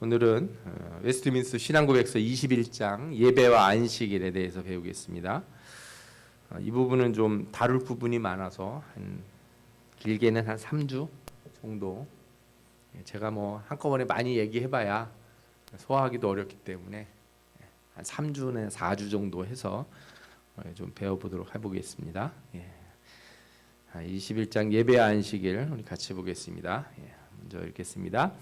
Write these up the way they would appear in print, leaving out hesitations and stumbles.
오늘은 웨스트민스터 신앙고백서 21장 예배와 안식일에 대해서 배우겠습니다. 이 부분은 좀 다룰 부분이 많아서 길게는 한 3주 정도, 제가 뭐 한꺼번에 많이 얘기해봐야 소화하기도 어렵기 때문에 한 3주나 4주 정도 해서 좀 배워보도록 해보겠습니다. 21장 예배와 안식일 우리 같이 보겠습니다. 먼저 읽겠습니다.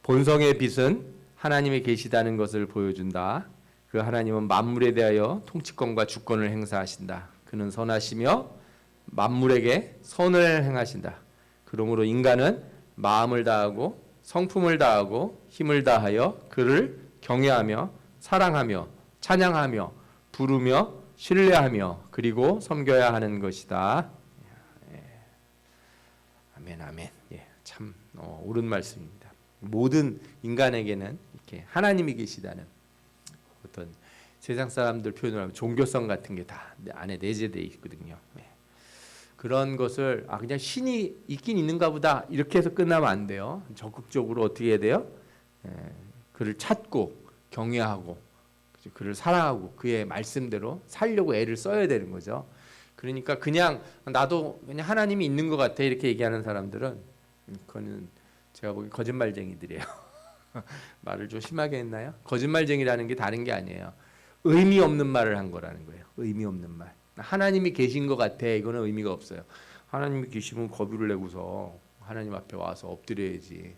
본성의 빛은 하나님이 계시다는 것을 보여준다. 그 하나님은 만물에 대하여 통치권과 주권을 행사하신다. 그는 선하시며 만물에게 선을 행하신다. 그러므로 인간은 마음을 다하고 성품을 다하고 힘을 다하여 그를 경외하며 사랑하며 찬양하며 부르며 신뢰하며 그리고 섬겨야 하는 것이다. 아멘, 아멘. 참 옳은 말씀입니다. 모든 인간에게는 이렇게 하나님이 계시다는 어떤 세상 사람들 표현을 하면 종교성 같은 게 다 안에 내재되어 있거든요. 그런 것을 그냥 신이 있긴 있는가 보다 이렇게 해서 끝나면 안 돼요. 적극적으로 어떻게 해야 돼요? 그를 찾고 경외하고 그를 사랑하고 그의 말씀대로 살려고 애를 써야 되는 거죠. 그러니까 그냥 나도 그냥 하나님이 있는 것 같아 이렇게 얘기하는 사람들은 그거는 제가 보기 거짓말쟁이들이에요. 말을 좀 심하게 했나요? 거짓말쟁이라는 게 다른 게 아니에요. 의미 없는 말을 한 거라는 거예요. 의미 없는 말. 하나님이 계신 것 같아. 이거는 의미가 없어요. 하나님이 계시면 거부를 내고서 하나님 앞에 와서 엎드려야지.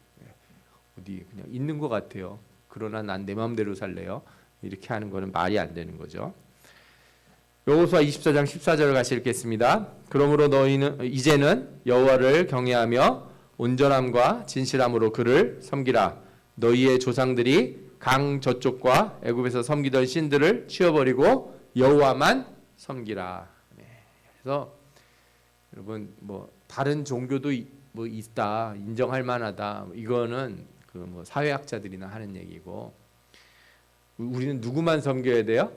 어디 그냥 있는 것 같아요. 그러나 난 내 마음대로 살래요. 이렇게 하는 거는 말이 안 되는 거죠. 여호수아 24장 14절을 같이 읽겠습니다. 그러므로 너희는 이제는 여호와를 경외하며 온전함과 진실함으로 그를 섬기라. 너희의 조상들이 강 저쪽과 애굽에서 섬기던 신들을 치워버리고 여호와만 섬기라. 그래서 여러분 뭐 다른 종교도 뭐 있다, 인정할 만하다. 이거는 그 뭐 사회학자들이나 하는 얘기고 우리는 누구만 섬겨야 돼요?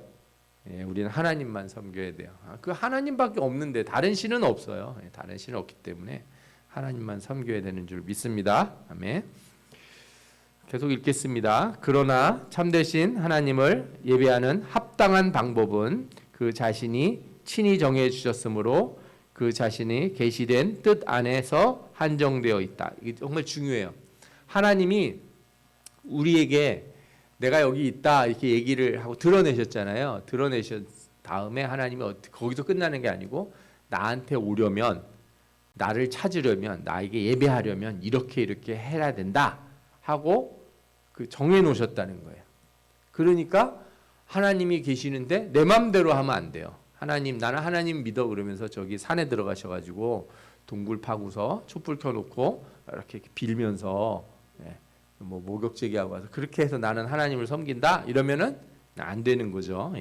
우리는 하나님만 섬겨야 돼요. 그 하나님밖에 없는데 다른 신은 없어요. 다른 신은 없기 때문에 하나님만 섬겨야 되는 줄 믿습니다. 아멘. 계속 읽겠습니다. 그러나 참되신 하나님을 예배하는 합당한 방법은 그 자신이 친히 정해 주셨으므로 그 자신이 계시된 뜻 안에서 한정되어 있다. 이게 정말 중요해요. 하나님이 우리에게 내가 여기 있다 이렇게 얘기를 하고 드러내셨잖아요. 드러내셨 다음에 하나님이 거기서 끝나는 게 아니고 나한테 오려면, 나를 찾으려면, 나에게 예배하려면 이렇게 해야 된다 하고 그 정해 놓으셨다는 거예요. 그러니까 하나님이 계시는데 내 맘대로 하면 안 돼요. 하나님, 나는 하나님 믿어 그러면서 저기 산에 들어가셔가지고 동굴 파고서 촛불 켜놓고 이렇게 빌면서 뭐 목욕제기하고 와서 그렇게 해서 나는 하나님을 섬긴다 이러면은 안 되는 거죠.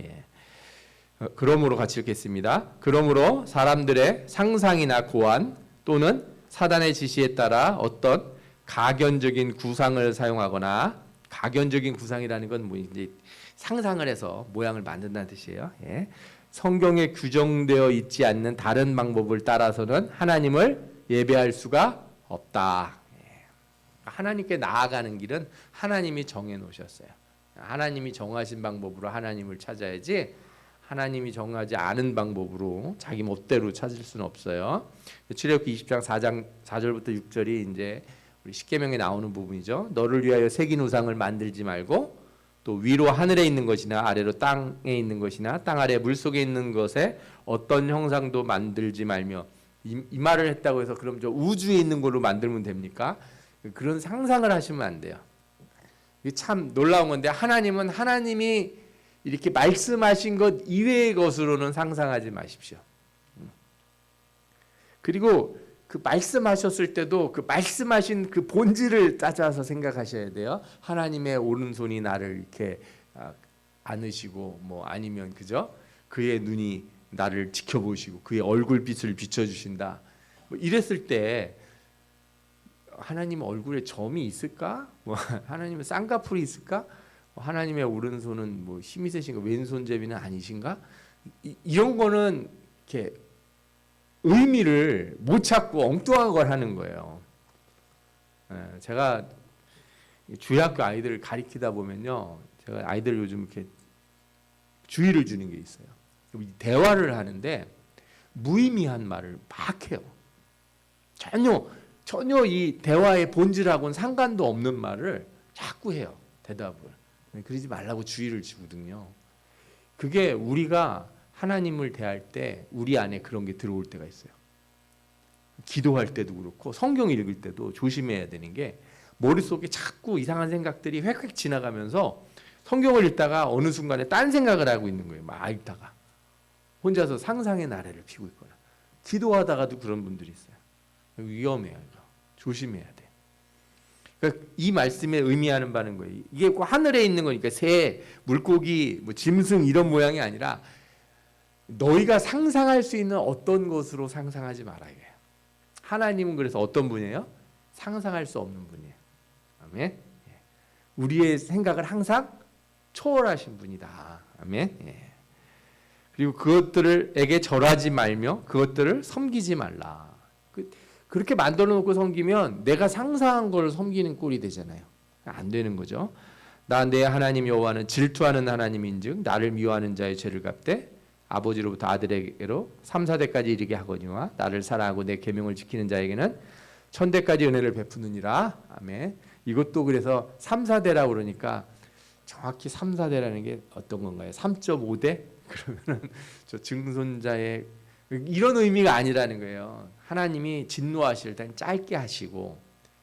그러므로 같이 읽겠습니다. 그러므로 사람들의 상상이나 고안 또는 사단의 지시에 따라 어떤 가견적인 구상을 사용하거나, 가견적인 구상이라는 건 뭐 이제 상상을 해서 모양을 만든다는 뜻이에요. 성경에 규정되어 있지 않는 다른 방법을 따라서는 하나님을 예배할 수가 없다. 하나님께 나아가는 길은 하나님이 정해 놓으셨어요. 하나님이 정하신 방법으로 하나님을 찾아야지 하나님이 정하지 않은 방법으로 자기 멋대로 찾을 수는 없어요. 출애굽기 20장 4장 4절부터 6절이 이제 우리 십계명에 나오는 부분이죠. 너를 위하여 새긴 우상을 만들지 말고 또 위로 하늘에 있는 것이나 아래로 땅에 있는 것이나 땅 아래 물속에 있는 것에 어떤 형상도 만들지 말며, 이 말을 했다고 해서 그럼 저 우주에 있는 걸로 만들면 됩니까? 그런 상상을 하시면 안 돼요. 이게 참 놀라운 건데 하나님은 하나님이 이렇게 말씀하신 것 이외의 것으로는 상상하지 마십시오. 그리고 그 말씀하셨을 때도 그 말씀하신 그 본질을 따져서 생각하셔야 돼요. 하나님의 오른손이 나를 이렇게 안으시고 뭐 아니면 그죠? 그의 눈이 나를 지켜보시고 그의 얼굴빛을 비춰주신다. 뭐 이랬을 때 하나님 얼굴에 점이 있을까? 뭐 하나님의 쌍꺼풀이 있을까? 하나님의 오른손은 뭐 힘이 세신가? 왼손잡이는 아니신가? 이런 거는 이렇게 의미를 못 찾고 엉뚱한 걸 하는 거예요. 제가 주일학교 아이들을 가리키다 보면요, 제가 아이들 요즘 이렇게 주의를 주는 게 있어요. 대화를 하는데 무의미한 말을 막 해요. 전혀 이 대화의 본질하고는 상관도 없는 말을 자꾸 해요. 대답을. 그러지 말라고 주의를 주거든요. 그게 우리가 하나님을 대할 때 우리 안에 그런 게 들어올 때가 있어요. 기도할 때도 그렇고 성경 읽을 때도 조심해야 되는 게 머릿속에 자꾸 이상한 생각들이 획획 지나가면서 성경을 읽다가 어느 순간에 딴 생각을 하고 있는 거예요. 막 읽다가 혼자서 상상의 나래를 피고 있거나 기도하다가도 그런 분들이 있어요. 위험해요. 이거. 조심해야 돼. 그러니까 이 말씀에 의미하는 바는 거예요. 이게 하늘에 있는 거니까 새, 물고기, 뭐 짐승 이런 모양이 아니라 너희가 상상할 수 있는 어떤 것으로 상상하지 말아야 해요. 하나님은 그래서 어떤 분이에요? 상상할 수 없는 분이에요. 아멘. 우리의 생각을 항상 초월하신 분이다. 아멘. 그리고 그것들에게 절하지 말며 그것들을 섬기지 말라. 그렇게 만들어 놓고 섬기면 내가 상상한 걸 섬기는 꼴이 되잖아요. 안 되는 거죠. 나 내 하나님 여호와는 질투하는 하나님인즉 나를 미워하는 자의 죄를 갚되 아버지로부터 아들에게로 3, 4대까지 이르게 하거니와 나를 사랑하고 내 계명을 지키는 자에게는 1000대까지 은혜를 베푸느니라. 아멘. 이것도 그래서 3, 4대라고 그러니까 정확히 3, 4대라는 게 어떤 건가요? 3.5대? 그러면은 저 증손자의 이런 의미가 아니라는 거예요. 하나님이 진노하실 땐 짧게 하시고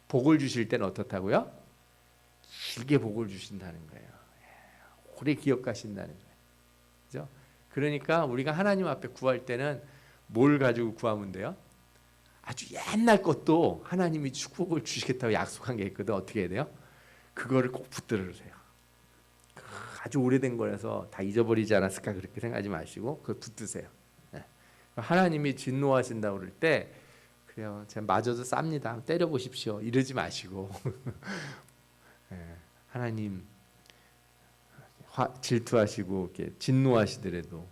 복을 주실 때는 어떻다고요? 길게 복을 주신다는 거예요. 오래 기억하신다는 거예요. 그죠? 그러니까 우리가 하나님 앞에 구할 때는 뭘 가지고 구하면 돼요? 아주 옛날 것도 하나님이 축복을 주시겠다고 약속한 게 있거든. 어떻게 해야 돼요? 그거를 꼭 붙들으세요. 아주 오래된 거라서 다 잊어버리지 않았을까 그렇게 생각하지 마시고 그걸 붙드세요. 하나님이 진노하신다고 그럴 때 그래요. 제가 맞아도 쌉니다. 때려보십시오. 이러지 마시고 하나님 질투하시고 이렇게 진노하시더라도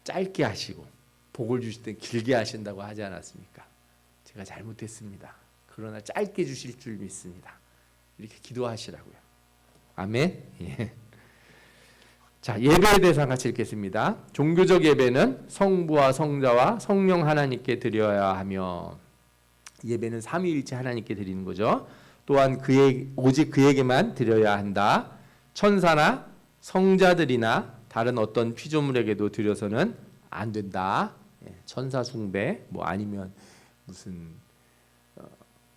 짧게 하시고 복을 주실 때 길게 하신다고 하지 않았습니까? 제가 잘못했습니다. 그러나 짧게 주실 줄 믿습니다. 이렇게 기도하시라고요. 아멘. 예. 자, 예배에 대해서 같이 읽겠습니다. 종교적 예배는 성부와 성자와 성령 하나님께 드려야 하며 예배는 삼위일체 하나님께 드리는 거죠. 또한 오직 그에게만 드려야 한다. 천사나 성자들이나 다른 어떤 피조물에게도 드려서는 안 된다. 천사 숭배 뭐 아니면 무슨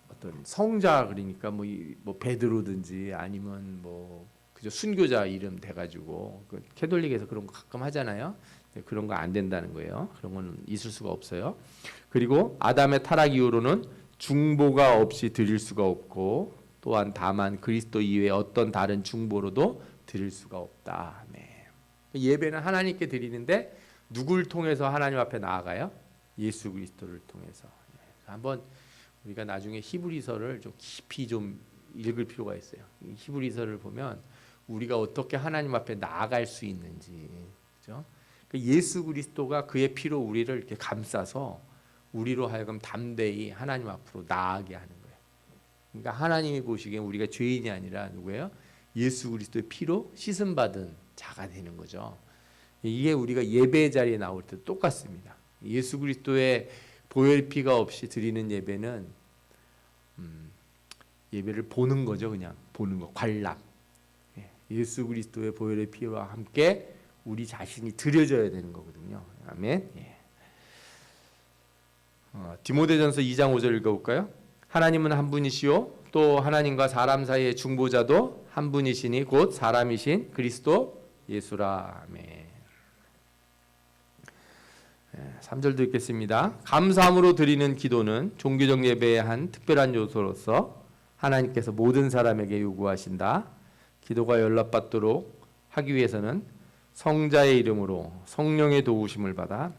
어떤 성자 그러니까 뭐 베드로든지 아니면 뭐 그저 순교자 이름 돼가지고 그 캐톨릭에서 그런 거 가끔 하잖아요. 그런 거 안 된다는 거예요. 그런 거는 있을 수가 없어요. 그리고 아담의 타락 이후로는 중보가 없이 드릴 수가 없고 또한 다만 그리스도 이외에 어떤 다른 중보로도 드릴 수가 없다. 네. 예배는 하나님께 드리는데 누굴 통해서 하나님 앞에 나아가요? 예수 그리스도를 통해서. 한번 우리가 나중에 히브리서를 좀 깊이 좀 읽을 필요가 있어요. 히브리서를 보면 우리가 어떻게 하나님 앞에 나아갈 수 있는지, 그죠? 예수 그리스도가 그의 피로 우리를 이렇게 감싸서 우리로 하여금 담대히 하나님 앞으로 나아가게 하는 거예요. 그러니까 하나님이 보시기엔 우리가 죄인이 아니라 누구예요? 예수 그리스도의 피로 씻음 받은 자가 되는 거죠. 이게 우리가 예배 자리에 나올 때 똑같습니다. 예수 그리스도의 보혈 피가 없이 드리는 예배는 예배를 보는 거죠. 그냥 보는 거, 관람. 예수 그리스도의 보혈의 피와 함께 우리 자신이 드려져야 되는 거거든요. 아멘. 디모데전서 2장 5절 읽어볼까요? 하나님은 한 분이시요 또 하나님과 사람 사이의 중보자도 한 분이시니 곧 사람이신 그리스도 예수라. 아멘. 3절도 읽겠습니다. 감사함으로 드리는 기도는 종교적 예배의 한 특별한 요소로서 하나님께서 모든 사람에게 요구하신다. 기도가 연락받도록 하기 위해서는 성자의 이름으로 성령의 도우심을 받아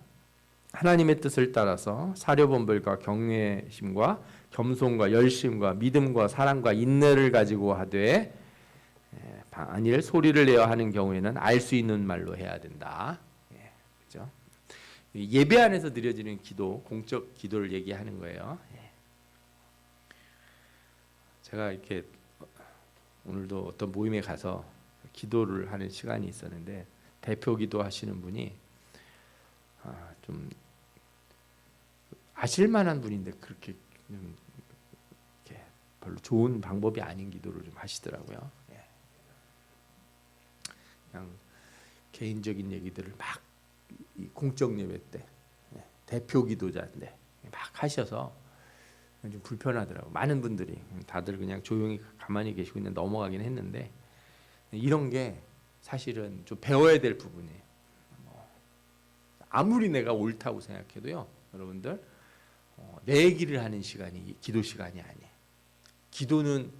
하나님의 뜻을 따라서 사려본벌과 경외심과 겸손과 열심과 믿음과 사랑과 인내를 가지고 하되 만일 소리를 내어 하는 경우에는 알 수 있는 말로 해야 된다. 그렇죠? 예배 안에서 드려지는 기도, 공적 기도를 얘기하는 거예요. 제가 이렇게 오늘도 어떤 모임에 가서 기도를 하는 시간이 있었는데 대표 기도하시는 분이 좀 아실만한 분인데 그렇게 좀 이렇게 별로 좋은 방법이 아닌 기도를 좀 하시더라고요. 예. 그냥 개인적인 얘기들을 막 이 공적 예배 때 대표 기도자인데 막 하셔서 좀 불편하더라고. 많은 분들이 다들 그냥 조용히 가만히 계시고 그냥 넘어가긴 했는데 이런 게 사실은 좀 배워야 될 부분이에요. 아무리 내가 옳다고 생각해도요, 여러분들 내 얘기를 하는 시간이 기도 시간이 아니에요. 기도는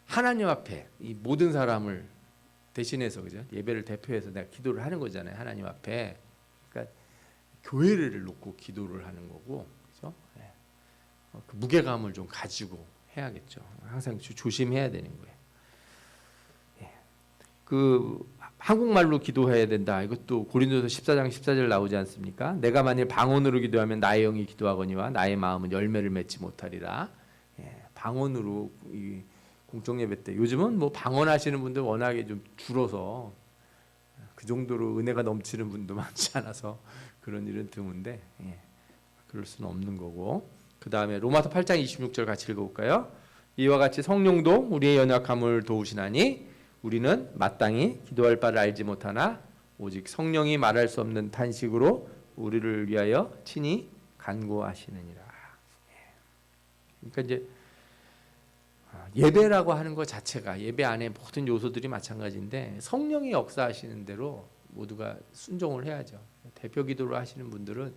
하나님 앞에 이 모든 사람을 대신해서 그죠? 예배를 대표해서 내가 기도를 하는 거잖아요. 하나님 앞에. 그러니까 교회를 놓고 기도를 하는 거고, 그죠? 예. 그 무게감을 좀 가지고 해야겠죠. 항상 조심해야 되는 거예요. 예. 그 한국말로 기도해야 된다. 이것도 고린도서 14장 14절 나오지 않습니까? 내가 만일 방언으로 기도하면 나의 영이 기도하거니와 나의 마음은 열매를 맺지 못하리라. 예. 방언으로 이 공적 예배 때 요즘은 뭐 방언하시는 분들 워낙에 좀 줄어서 그 정도로 은혜가 넘치는 분도 많지 않아서 그런 일은 드문데 그럴 수는 없는 거고. 그 다음에 로마서 8장 26절 같이 읽어볼까요? 이와 같이 성령도 우리의 연약함을 도우시나니 우리는 마땅히 기도할 바를 알지 못하나 오직 성령이 말할 수 없는 탄식으로 우리를 위하여 친히 간구하시느니라. 그러니까 이제 예배라고 하는 것 자체가 예배 안에 모든 요소들이 마찬가지인데 성령이 역사하시는 대로 모두가 순종을 해야죠. 대표 기도를 하시는 분들은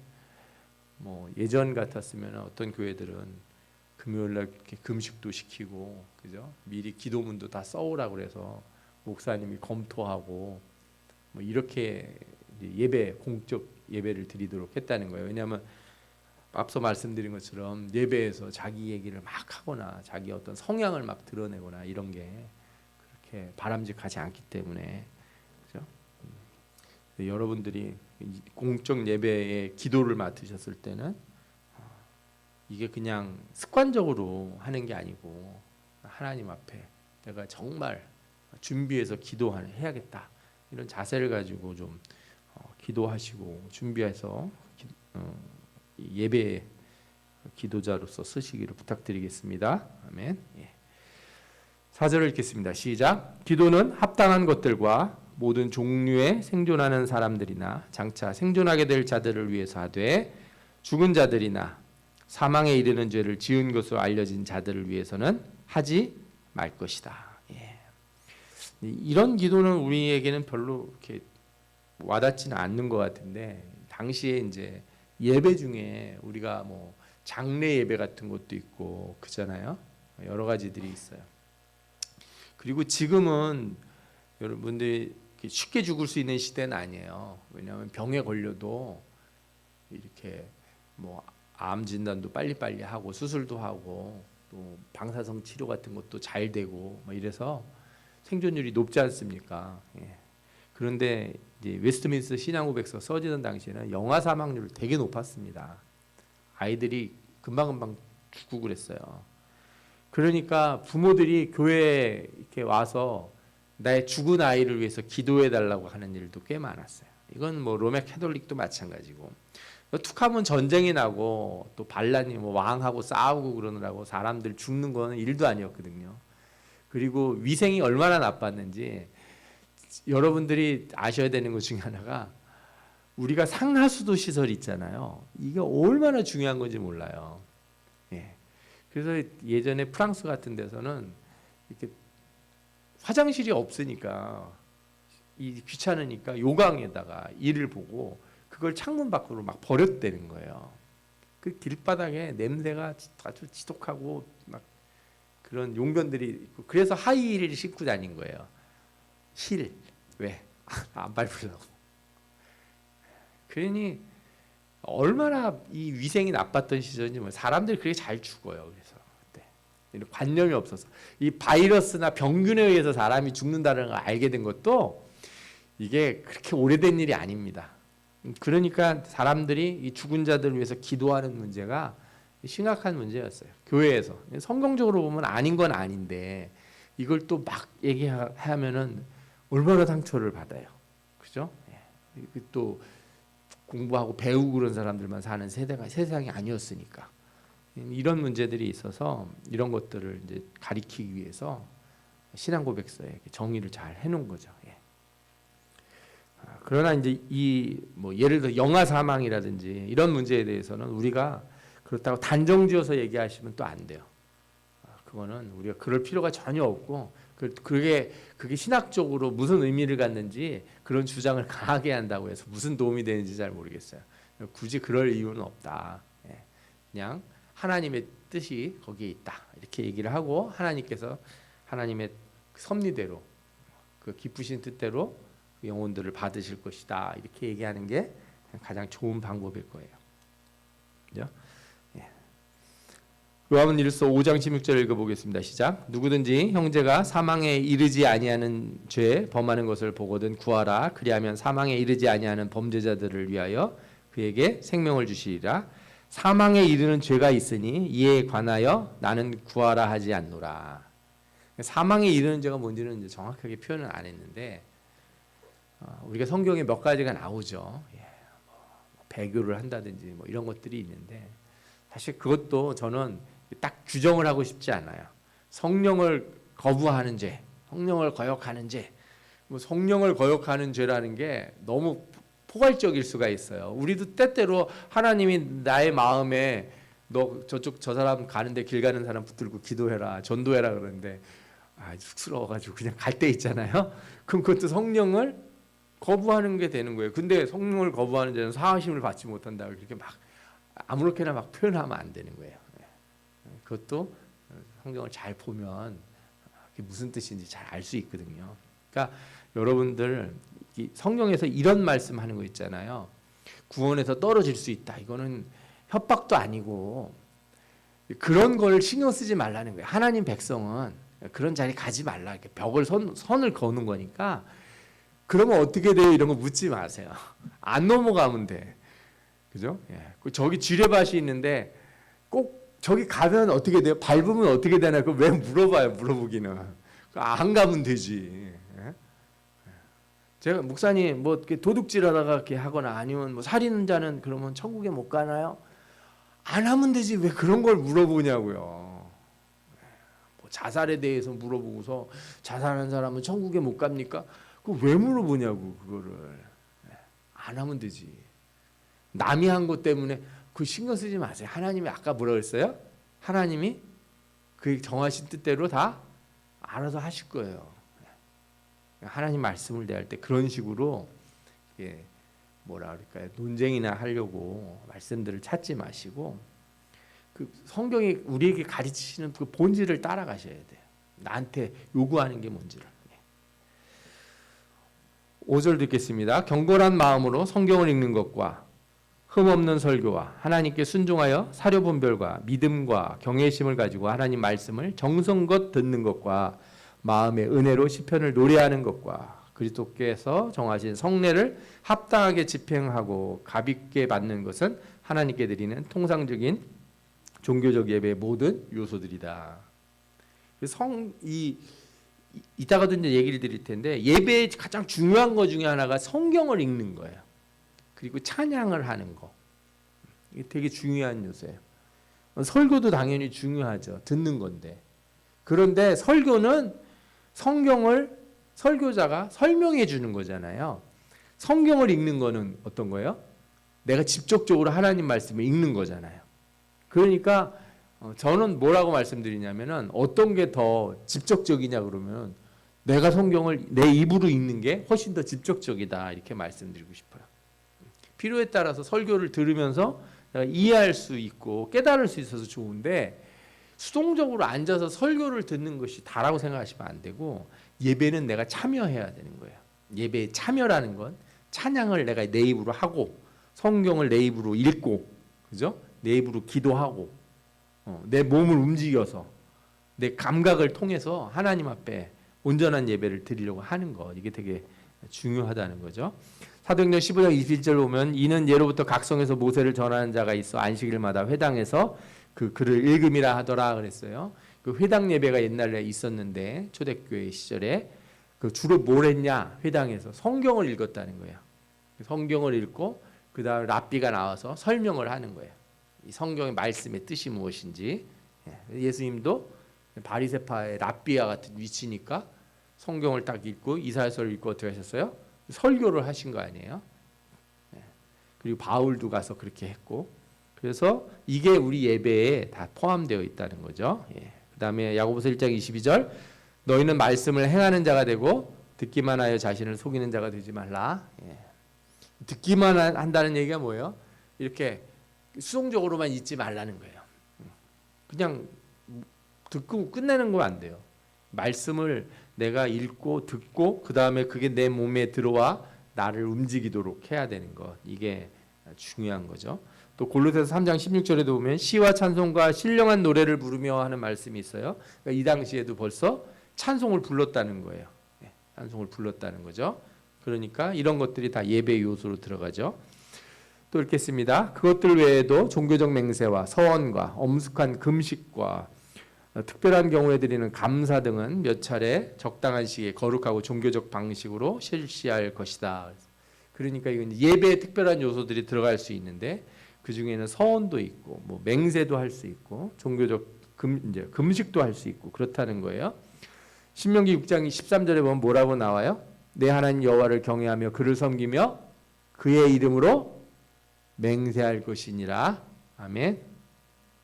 뭐 예전 같았으면 어떤 교회들은 금요일 날 이렇게 금식도 시키고 그죠? 미리 기도문도 다 써오라고 그래서 목사님이 검토하고 뭐 이렇게 예배 공적 예배를 드리도록 했다는 거예요. 왜냐하면 앞서 말씀드린 것처럼 예배에서 자기 얘기를 막 하거나 자기 어떤 성향을 막 드러내거나 이런 게 그렇게 바람직하지 않기 때문에 그렇죠? 여러분들이 공적 예배에 기도를 맡으셨을 때는 이게 그냥 습관적으로 하는 게 아니고 하나님 앞에 내가 정말 준비해서 기도해야겠다 이런 자세를 가지고 좀 기도하시고 준비해서 예배 기도자로서 쓰시기를 부탁드리겠습니다. 아멘. 4절을 읽겠습니다. 시작. 기도는 합당한 것들과 모든 종류의 생존하는 사람들이나 장차 생존하게 될 자들을 위해서 하되 죽은 자들이나 사망에 이르는 죄를 지은 것으로 알려진 자들을 위해서는 하지 말 것이다. 이런 기도는 우리에게는 별로 이렇게 와닿지는 않는 것 같은데 당시에 이제 예배 중에 우리가 뭐 장례 예배 같은 것도 있고 그잖아요. 여러 가지들이 있어요. 그리고 지금은 여러분들이 쉽게 죽을 수 있는 시대는 아니에요. 왜냐하면 병에 걸려도 이렇게 뭐 암 진단도 빨리빨리 하고 수술도 하고 또 방사성 치료 같은 것도 잘 되고 뭐 이래서 생존율이 높지 않습니까? 그런데 이제 웨스트민스터 신앙고백서 써지던 당시에는 영아 사망률 되게 높았습니다. 아이들이 금방금방 죽고 그랬어요. 그러니까 부모들이 교회에 이렇게 와서 나의 죽은 아이를 위해서 기도해 달라고 하는 일도 꽤 많았어요. 이건 뭐 로마 캐톨릭도 마찬가지고. 툭하면 전쟁이 나고 또 반란이 뭐 왕하고 싸우고 그러느라고 사람들 죽는 거는 일도 아니었거든요. 그리고 위생이 얼마나 나빴는지 여러분들이 아셔야 되는 것 중에 하나가 우리가 상하수도 시설 있잖아요. 이게 얼마나 중요한 건지 몰라요. 그래서 예전에 프랑스 같은 데서는 이렇게 화장실이 없으니까 귀찮으니까 요강에다가 이를 보고 그걸 창문 밖으로 막 버렸다는 거예요. 그 길바닥에 냄새가 아주 지독하고 막 그런 용변들이 있고 그래서 하이힐을 신고 다닌 거예요. 힐 왜? 안 밟으려고. 그러니 얼마나 이 위생이 나빴던 시절인지 뭐 사람들이 그렇게 잘 죽어요. 그래서 그때 관념이 없어서 이 바이러스나 병균에 의해서 사람이 죽는다는 걸 알게 된 것도 이게 그렇게 오래된 일이 아닙니다. 그러니까 사람들이 이 죽은 자들을 위해서 기도하는 문제가 심각한 문제였어요. 교회에서 성경적으로 보면 아닌 건 아닌데 이걸 또 막 얘기하면은 얼마나 상처를 받아요. 그죠? 예. 또 공부하고 배우고 그런 사람들만 사는 세상이 아니었으니까. 이런 문제들이 있어서 이런 것들을 이제 가리키기 위해서 신앙 고백서에 정의를 잘 해놓은 거죠. 예. 그러나 이제 이 뭐 예를 들어 영아 사망이라든지 이런 문제에 대해서는 우리가 그렇다고 단정지어서 얘기하시면 또 안 돼요. 그거는 우리가 그럴 필요가 전혀 없고 그게 신학적으로 무슨 의미를 갖는지 그런 주장을 강하게 한다고 해서 무슨 도움이 되는지 잘 모르겠어요. 굳이 그럴 이유는 없다. 예. 그냥 하나님의 뜻이 거기에 있다. 이렇게 얘기를 하고 하나님께서 하나님의 섭리대로 그 기쁘신 뜻대로 영혼들을 받으실 것이다. 이렇게 얘기하는 게 가장 좋은 방법일 거예요. 그죠? 예. 요한일서 5장 16절 읽어보겠습니다. 시작. 누구든지 형제가 사망에 이르지 아니하는 죄 범하는 것을 보거든 구하라. 그리하면 사망에 이르지 아니하는 범죄자들을 위하여 그에게 생명을 주시리라. 사망에 이르는 죄가 있으니 이에 관하여 나는 구하라 하지 않노라. 사망에 이르는 죄가 뭔지는 이제 정확하게 표현을 안 했는데 우리가 성경에 몇 가지가 나오죠. 예, 뭐 배교를 한다든지 뭐 이런 것들이 있는데 사실 그것도 저는 딱 규정을 하고 싶지 않아요. 성령을 거부하는 죄, 성령을 거역하는 죄, 뭐 성령을 거역하는 죄라는 게 너무 포괄적일 수가 있어요. 우리도 때때로 하나님이 나의 마음에 너 저쪽 저 사람 가는데 길 가는 사람 붙들고 기도해라, 전도해라 그러는데 쑥스러워가지고 그냥 갈 때 있잖아요. 그럼 그것도 성령을 거부하는 게 되는 거예요. 근데 성령을 거부하는 자는 사하심을 받지 못한다. 그렇게 막 아무렇게나 막 표현하면 안 되는 거예요. 그것도 성경을 잘 보면 그게 무슨 뜻인지 잘 알 수 있거든요. 그러니까 여러분들 성경에서 이런 말씀하는 거 있잖아요. 구원에서 떨어질 수 있다. 이거는 협박도 아니고 그런 걸 신경 쓰지 말라는 거예요. 하나님 백성은 그런 자리 가지 말라. 이렇게 벽을 선을 거는 거니까 그러면 어떻게 돼요? 이런 거 묻지 마세요. 안 넘어가면 돼. 그죠? 예. 저기 지뢰밭이 있는데 꼭 저기 가면 어떻게 돼요? 밟으면 어떻게 되나? 그거 왜 물어봐요? 물어보기는. 안 가면 되지. 예? 제가 목사님 뭐 도둑질하다가 이렇게 하거나 아니면 뭐 살인자는 그러면 천국에 못 가나요? 안 하면 되지. 왜 그런 걸 물어보냐고요. 뭐 자살에 대해서 물어보고서 자살한 사람은 천국에 못 갑니까? 그거 왜 물어보냐고 그거를. 안 하면 되지. 남이 한 것 때문에 그 신경 쓰지 마세요. 하나님이 아까 뭐라 그랬어요? 하나님이 그 정하신 뜻대로 다 알아서 하실 거예요. 하나님 말씀을 대할 때 그런 식으로 뭐라 그럴까요? 논쟁이나 하려고 말씀들을 찾지 마시고 그 성경이 우리에게 가르치시는 그 본질을 따라가셔야 돼요. 나한테 요구하는 게 뭔지를. 5절 듣겠습니다. 경건한 마음으로 성경을 읽는 것과 흠없는 설교와 하나님께 순종하여 사료 분별과 믿음과 경외심을 가지고 하나님 말씀을 정성껏 듣는 것과 마음의 은혜로 시편을 노래하는 것과 그리스도께서 정하신 성례를 합당하게 집행하고 가볍게 받는 것은 하나님께 드리는 통상적인 종교적 예배의 모든 요소들이다. 이따가도 이제 얘기를 드릴 텐데 예배의 가장 중요한 것 중에 하나가 성경을 읽는 거예요. 그리고 찬양을 하는 거. 이게 되게 중요한 요소예요. 설교도 당연히 중요하죠. 듣는 건데. 그런데 설교는 성경을 설교자가 설명해 주는 거잖아요. 성경을 읽는 거는 어떤 거예요? 내가 직접적으로 하나님 말씀을 읽는 거잖아요. 그러니까 저는 뭐라고 말씀드리냐면은 어떤 게 더 직접적이냐 그러면 내가 성경을 내 입으로 읽는 게 훨씬 더 직접적이다 이렇게 말씀드리고 싶어요. 필요에 따라서 설교를 들으면서 내가 이해할 수 있고 깨달을 수 있어서 좋은데 수동적으로 앉아서 설교를 듣는 것이 다라고 생각하시면 안 되고 예배는 내가 참여해야 되는 거예요. 예배에 참여라는 건 찬양을 내가 내 입으로 하고 성경을 내 입으로 읽고 그죠? 내 입으로 기도하고 내 몸을 움직여서 내 감각을 통해서 하나님 앞에 온전한 예배를 드리려고 하는 것 이게 되게 중요하다는 거죠. 사도행전 15장 21절 보면 이는 예로부터 각성에서 모세를 전하는 자가 있어 안식일마다 회당에서 그 글을 읽음이라 하더라 그랬어요. 그 회당 예배가 옛날에 있었는데 초대교회 시절에 그 주로 뭘 했냐? 회당에서 성경을 읽었다는 거예요. 성경을 읽고 그다음 랍비가 나와서 설명을 하는 거예요. 이 성경의 말씀의 뜻이 무엇인지. 예수님도 바리새파의 랍비와 같은 위치니까 성경을 딱 읽고 이사야서를 읽고 어떻게 하셨어요? 설교를 하신 거 아니에요? 그리고 바울도 가서 그렇게 했고, 그래서 이게 우리 예배에 다 포함되어 있다는 거죠. 그다음에 야고보서 1장 22절, 너희는 말씀을 행하는 자가 되고 듣기만 하여 자신을 속이는 자가 되지 말라. 듣기만 한다는 얘기가 뭐예요? 이렇게 수동적으로만 잊지 말라는 거예요. 그냥 듣고 끝내는 거 안 돼요. 말씀을 내가 읽고 듣고 그 다음에 그게 내 몸에 들어와 나를 움직이도록 해야 되는 것, 이게 중요한 거죠. 또 골로새서 3장 16절에도 보면 시와 찬송과 신령한 노래를 부르며 하는 말씀이 있어요. 그러니까 이 당시에도 벌써 찬송을 불렀다는 거예요. 찬송을 불렀다는 거죠. 그러니까 이런 것들이 다 예배 요소로 들어가죠. 또 읽겠습니다. 그것들 외에도 종교적 맹세와 서원과 엄숙한 금식과 특별한 경우에 드리는 감사 등은 몇 차례 적당한 시기에 거룩하고 종교적 방식으로 실시할 것이다. 그러니까 이건 예배에 특별한 요소들이 들어갈 수 있는데 그 중에는 서원도 있고 뭐 맹세도 할 수 있고 종교적 금식도 할 수 있고 그렇다는 거예요. 신명기 6장 13절에 보면 뭐라고 나와요? 내 하나님 여호와를 경외하며 그를 섬기며 그의 이름으로 맹세할 것이니라. 아멘.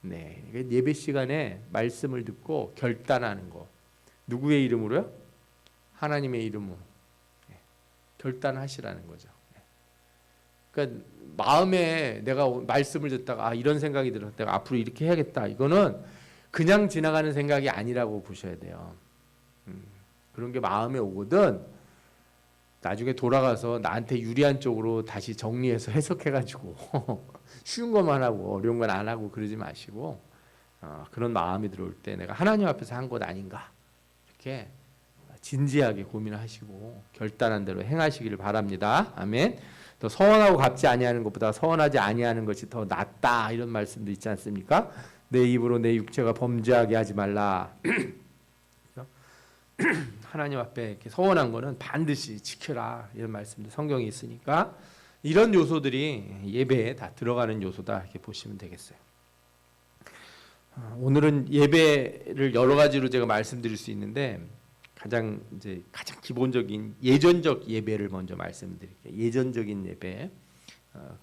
네, 예배 시간에 말씀을 듣고 결단하는 거. 누구의 이름으로요? 하나님의 이름으로. 결단하시라는 거죠. 그러니까 마음에 내가 말씀을 듣다가 이런 생각이 들었다. 내가 앞으로 이렇게 해야겠다. 이거는 그냥 지나가는 생각이 아니라고 보셔야 돼요. 그런 게 마음에 오거든 나중에 돌아가서 나한테 유리한 쪽으로 다시 정리해서 해석해가지고 쉬운 것만 하고 어려운 건 안 하고 그러지 마시고 그런 마음이 들어올 때 내가 하나님 앞에서 한 것 아닌가 이렇게 진지하게 고민하시고 결단한 대로 행하시기를 바랍니다. 아멘. 또 서원하고 갚지 아니하는 것보다 서원하지 아니하는 것이 더 낫다 이런 말씀도 있지 않습니까? 내 입으로 내 육체가 범죄하게 하지 말라. 하나님 앞에 이렇게 서원한 거는 반드시 지켜라 이런 말씀도 성경에 있으니까 이런 요소들이 예배에 다 들어가는 요소다 이렇게 보시면 되겠어요. 오늘은 예배를 여러 가지로 제가 말씀드릴 수 있는데 가장 기본적인 예전적 예배를 먼저 말씀드릴게요. 예전적인 예배.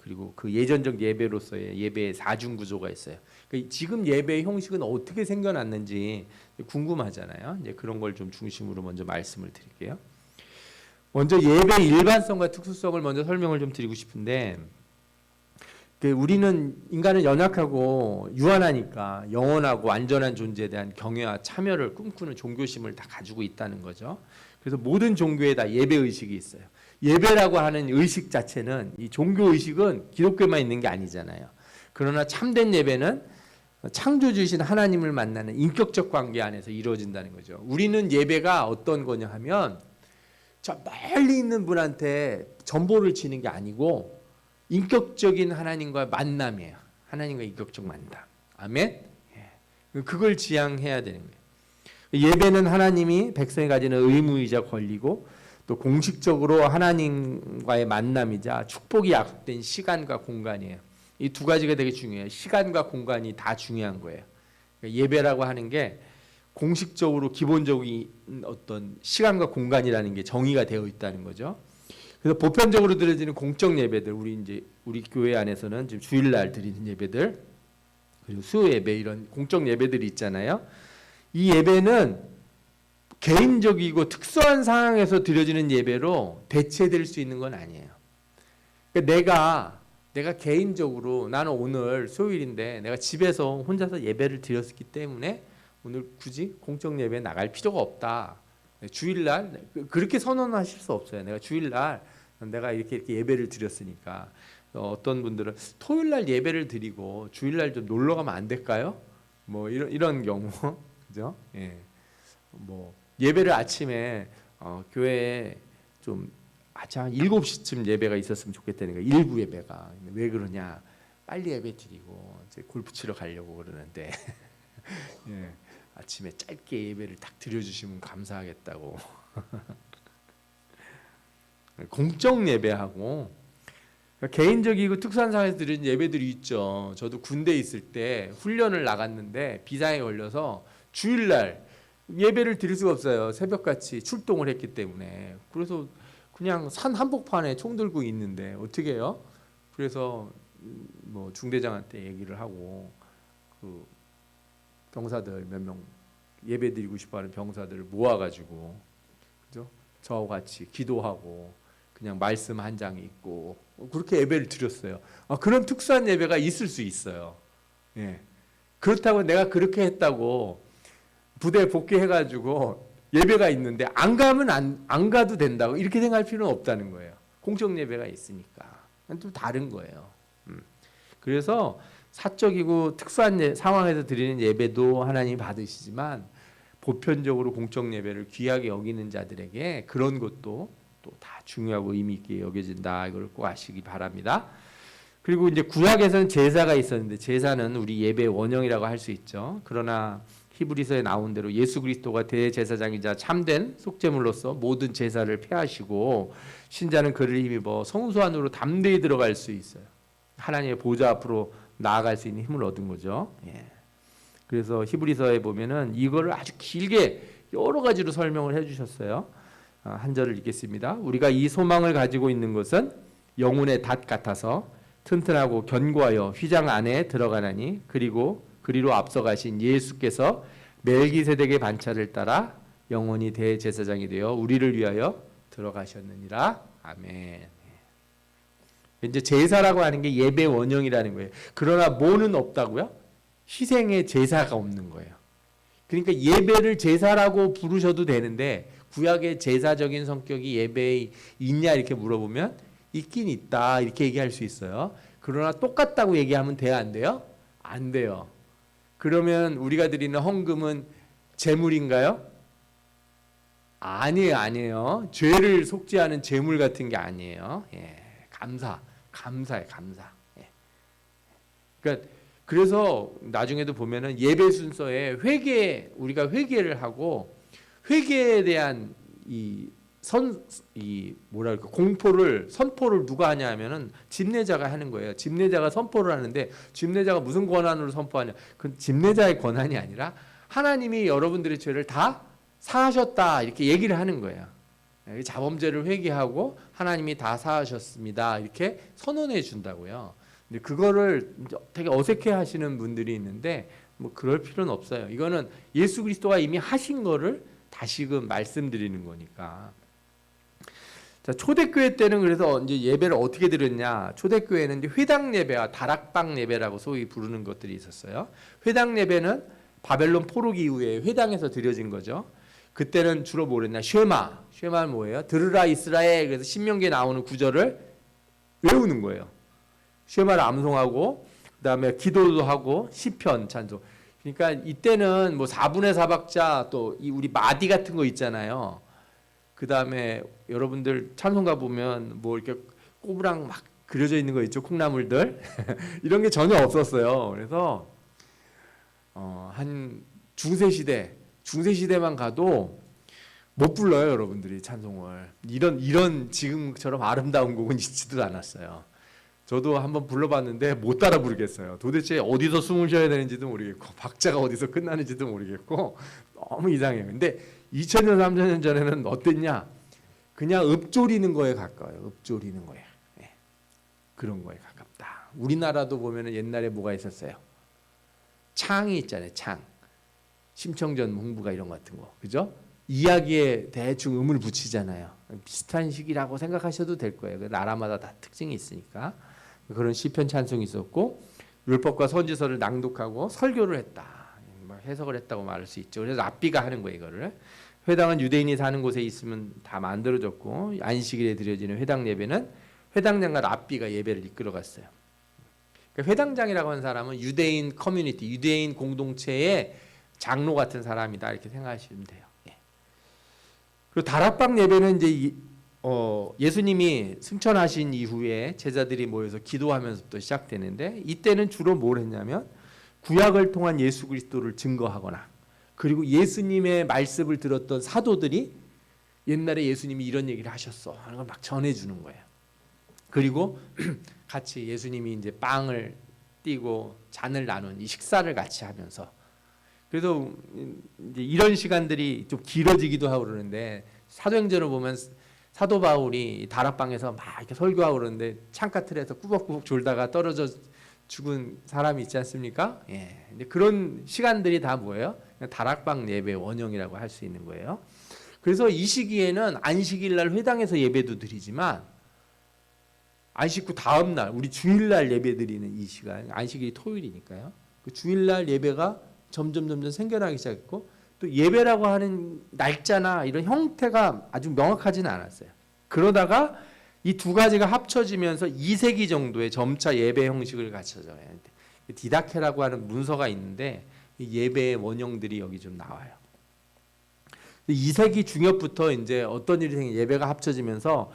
그리고 그 예전적 예배로서의 예배의 사중 구조가 있어요. 그러니까 지금 예배의 형식은 어떻게 생겨났는지 궁금하잖아요. 이제 그런 걸 좀 중심으로 먼저 말씀을 드릴게요. 먼저 예배의 일반성과 특수성을 먼저 설명을 좀 드리고 싶은데, 우리는 인간은 연약하고 유한하니까 영원하고 안전한 존재에 대한 경외와 참여를 꿈꾸는 종교심을 다 가지고 있다는 거죠. 그래서 모든 종교에 다 예배 의식이 있어요. 예배라고 하는 의식 자체는 이 종교 의식은 기독교만 있는 게 아니잖아요. 그러나 참된 예배는 창조주이신 하나님을 만나는 인격적 관계 안에서 이루어진다는 거죠. 우리는 예배가 어떤 거냐 하면 저 멀리 있는 분한테 전보를 치는 게 아니고 인격적인 하나님과 만남이에요. 하나님과 인격적 만남. 아멘. 그걸 지향해야 되는 거예요. 예배는 하나님이 백성이 가지는 의무이자 권리고 또 공식적으로 하나님과의 만남이자 축복이 약속된 시간과 공간이에요. 이 두 가지가 되게 중요해요. 시간과 공간이 다 중요한 거예요. 그러니까 예배라고 하는 게 공식적으로 기본적인 어떤 시간과 공간이라는 게 정의가 되어 있다는 거죠. 그래서 보편적으로 드려지는 공적 예배들, 우리 교회 안에서는 지금 주일날 드리는 예배들, 그리고 수요 예배 이런 공적 예배들이 있잖아요. 이 예배는 개인적이고 특수한 상황에서 드려지는 예배로 대체될 수 있는 건 아니에요. 그러니까 내가 개인적으로 나는 오늘 수요일인데 내가 집에서 혼자서 예배를 드렸기 때문에 오늘 굳이 공적 예배에 나갈 필요가 없다. 주일날 그렇게 선언하실 수 없어요. 내가 주일날 내가 이렇게 예배를 드렸으니까. 어떤 분들은 토요일날 예배를 드리고 주일날 좀 놀러 가면 안 될까요? 뭐 이런 경우, 그죠? 예. 뭐 예배를 아침에 교회에 좀 한 7시쯤 예배가 있었으면 좋겠다는 거예요. 일부 예배가. 왜 그러냐? 빨리 예배 드리고 이제 골프 치러 가려고 그러는데. 예. 아침에 짧게 예배를 딱 드려주시면 감사하겠다고. 공적 예배하고 개인적이고 특수한 상황에서 드리는 예배들이 있죠. 저도 군대에 있을 때 훈련을 나갔는데 비상에 걸려서 주일날 예배를 드릴 수가 없어요. 새벽같이 출동을 했기 때문에. 그래서 그냥 산 한복판에 총 들고 있는데 어떻게 해요? 그래서 뭐 중대장한테 얘기를 하고 그 병사들 몇 명 예배 드리고 싶어하는 병사들을 모아가지고 그죠? 저하고 같이 기도하고 그냥 말씀 한 장 읽고 그렇게 예배를 드렸어요. 그런 특수한 예배가 있을 수 있어요. 예. 그렇다고 내가 그렇게 했다고 부대에 복귀해가지고 예배가 있는데 안 가면 안 가도 된다고 이렇게 생각할 필요는 없다는 거예요. 공적 예배가 있으니까 좀 다른 거예요. 그래서 사적이고 특수한 상황에서 드리는 예배도 하나님 받으시지만 보편적으로 공적 예배를 귀하게 여기는 자들에게 그런 것도 또 다 중요하고 의미 있게 여겨진다. 이걸 꼭 아시기 바랍니다. 그리고 이제 구약에서는 제사가 있었는데 제사는 우리 예배의 원형이라고 할 수 있죠. 그러나 히브리서에 나온 대로 예수 그리스도가 대제사장이자 참된 속죄물로서 모든 제사를 폐하시고 신자는 그를 힘입어 성소 안으로 담대히 들어갈 수 있어요. 하나님의 보좌 앞으로 나아갈 수 있는 힘을 얻은 거죠. 예. 그래서 히브리서에 보면은 이거를 아주 길게 여러 가지로 설명을 해주셨어요. 한 절을 읽겠습니다. 우리가 이 소망을 가지고 있는 것은 영혼의 닷 같아서 튼튼하고 견고하여 휘장 안에 들어가나니 그리고 그리로 앞서가신 예수께서 멜기세덱의 반차를 따라 영원히 대제사장이 되어 우리를 위하여 들어가셨느니라. 아멘. 이제 제사라고 하는 게 예배 원형이라는 거예요. 그러나 뭐는 없다고요? 희생의 제사가 없는 거예요. 그러니까 예배를 제사라고 부르셔도 되는데 구약의 제사적인 성격이 예배에 있냐 이렇게 물어보면 있긴 있다 이렇게 얘기할 수 있어요. 그러나 똑같다고 얘기하면 돼요, 안 돼요? 안 돼요. 그러면 우리가 드리는 헌금은 제물인가요? 아니에요. 죄를 속죄하는 제물 같은 게 아니에요. 예, 감사예요, 감사. 예. 그러니까 그래서 나중에도 보면은 예배 순서에 우리가 회개를 하고 회개에 대한 선포를 누가 하냐 하면은 집례자가 하는 거예요. 집례자가 선포를 하는데 집례자가 무슨 권한으로 선포하냐? 그 집례자의 권한이 아니라 하나님이 여러분들의 죄를 다 사하셨다 이렇게 얘기를 하는 거예요. 자범죄를 회개하고 하나님이 다 사하셨습니다 이렇게 선언해 준다고요. 근데 그거를 되게 어색해 하시는 분들이 있는데 뭐 그럴 필요는 없어요. 이거는 예수 그리스도가 이미 하신 거를 다시금 말씀드리는 거니까. 자, 초대교회 때는 그래서 이제 예배를 어떻게 드렸냐? 초대교회는 이제 회당 예배와 다락방 예배라고 소위 부르는 것들이 있었어요. 회당 예배는 바벨론 포로기 이후에 회당에서 드려진 거죠. 그때는 주로 뭐랬냐? 쉐마는 뭐예요? 들으라 이스라엘. 그래서 신명기에 나오는 구절을 외우는 거예요. 쉐마를 암송하고 그다음에 기도도 하고 시편 찬송. 그러니까 이때는 뭐 4분의 4박자 또 우리 마디 같은 거 있잖아요. 그다음에 여러분들 찬송가 보면 뭐 이렇게 꼬부랑 막 그려져 있는 거 있죠. 콩나물들. 이런 게 전혀 없었어요. 그래서 한 중세시대만 가도 못 불러요, 여러분들이 찬송을. 이런 지금처럼 아름다운 곡은 있지도 않았어요. 저도 한번 불러봤는데 못 따라 부르겠어요. 도대체 어디서 숨을 쉬어야 되는지도 모르겠고 박자가 어디서 끝나는지도 모르겠고 너무 이상해요. 근데 2000년 3000년 전에는 어땠냐? 그냥 읊조리는 거에 가까워요. 읊조리는 거에. 네. 그런 거에 가깝다. 우리나라도 보면은 옛날에 뭐가 있었어요? 창이 있잖아요. 창. 심청전 홍부가 이런 거 같은 거. 그죠? 이야기에 대충 음을 붙이잖아요. 비슷한 식이라고 생각하셔도 될 거예요. 나라마다 다 특징이 있으니까. 그런 시편 찬송이 있었고 율법과 선지서를 낭독하고 설교를 했다. 해석을 했다고 말할 수 있죠. 그래서 랍비가 하는 거예요. 이거를. 회당은 유대인이 사는 곳에 있으면 다 만들어졌고 안식일에 드려지는 회당 예배는 회당장과 랍비가 예배를 이끌어갔어요. 그러니까 회당장이라고 하는 사람은 유대인 커뮤니티, 유대인 공동체의 장로 같은 사람이다 이렇게 생각하시면 돼요. 그리고 다락방 예배는 이제 예수님이 승천하신 이후에 제자들이 모여서 기도하면서부터 시작되는데 이때는 주로 뭘 했냐면 구약을 통한 예수 그리스도를 증거하거나 그리고 예수님의 말씀을 들었던 사도들이 옛날에 예수님이 이런 얘기를 하셨어 하는 걸 막 전해주는 거예요. 그리고 같이 예수님이 이제 빵을 띄고 잔을 나눈 이 식사를 같이 하면서, 그래서 이제 이런 시간들이 좀 길어지기도 하고 그러는데, 사도행전을 보면 사도 바울이 다락방에서 막 이렇게 설교하고 그러는데 창가 틀에서 꾸벅꾸벅 졸다가 떨어져 죽은 사람이 있지 않습니까? 예. 근데 그런 시간들이 다 뭐예요? 다락방 예배 원형이라고 할 수 있는 거예요. 그래서 이 시기에는 안식일 날 회당에서 예배도 드리지만, 안식 후 다음 날 우리 주일날 예배 드리는 이 시간, 안식일이 토요일이니까요. 그 주일날 예배가 점점 생겨나기 시작했고, 또 예배라고 하는 날짜나 이런 형태가 아주 명확하지는 않았어요. 그러다가 이 두 가지가 합쳐지면서 2세기 정도에 점차 예배 형식을 갖춰져요. 디다케라고 하는 문서가 있는데 이 예배의 원형들이 여기 좀 나와요. 2세기 중엽부터 이제 어떤 일이 생겨, 예배가 합쳐지면서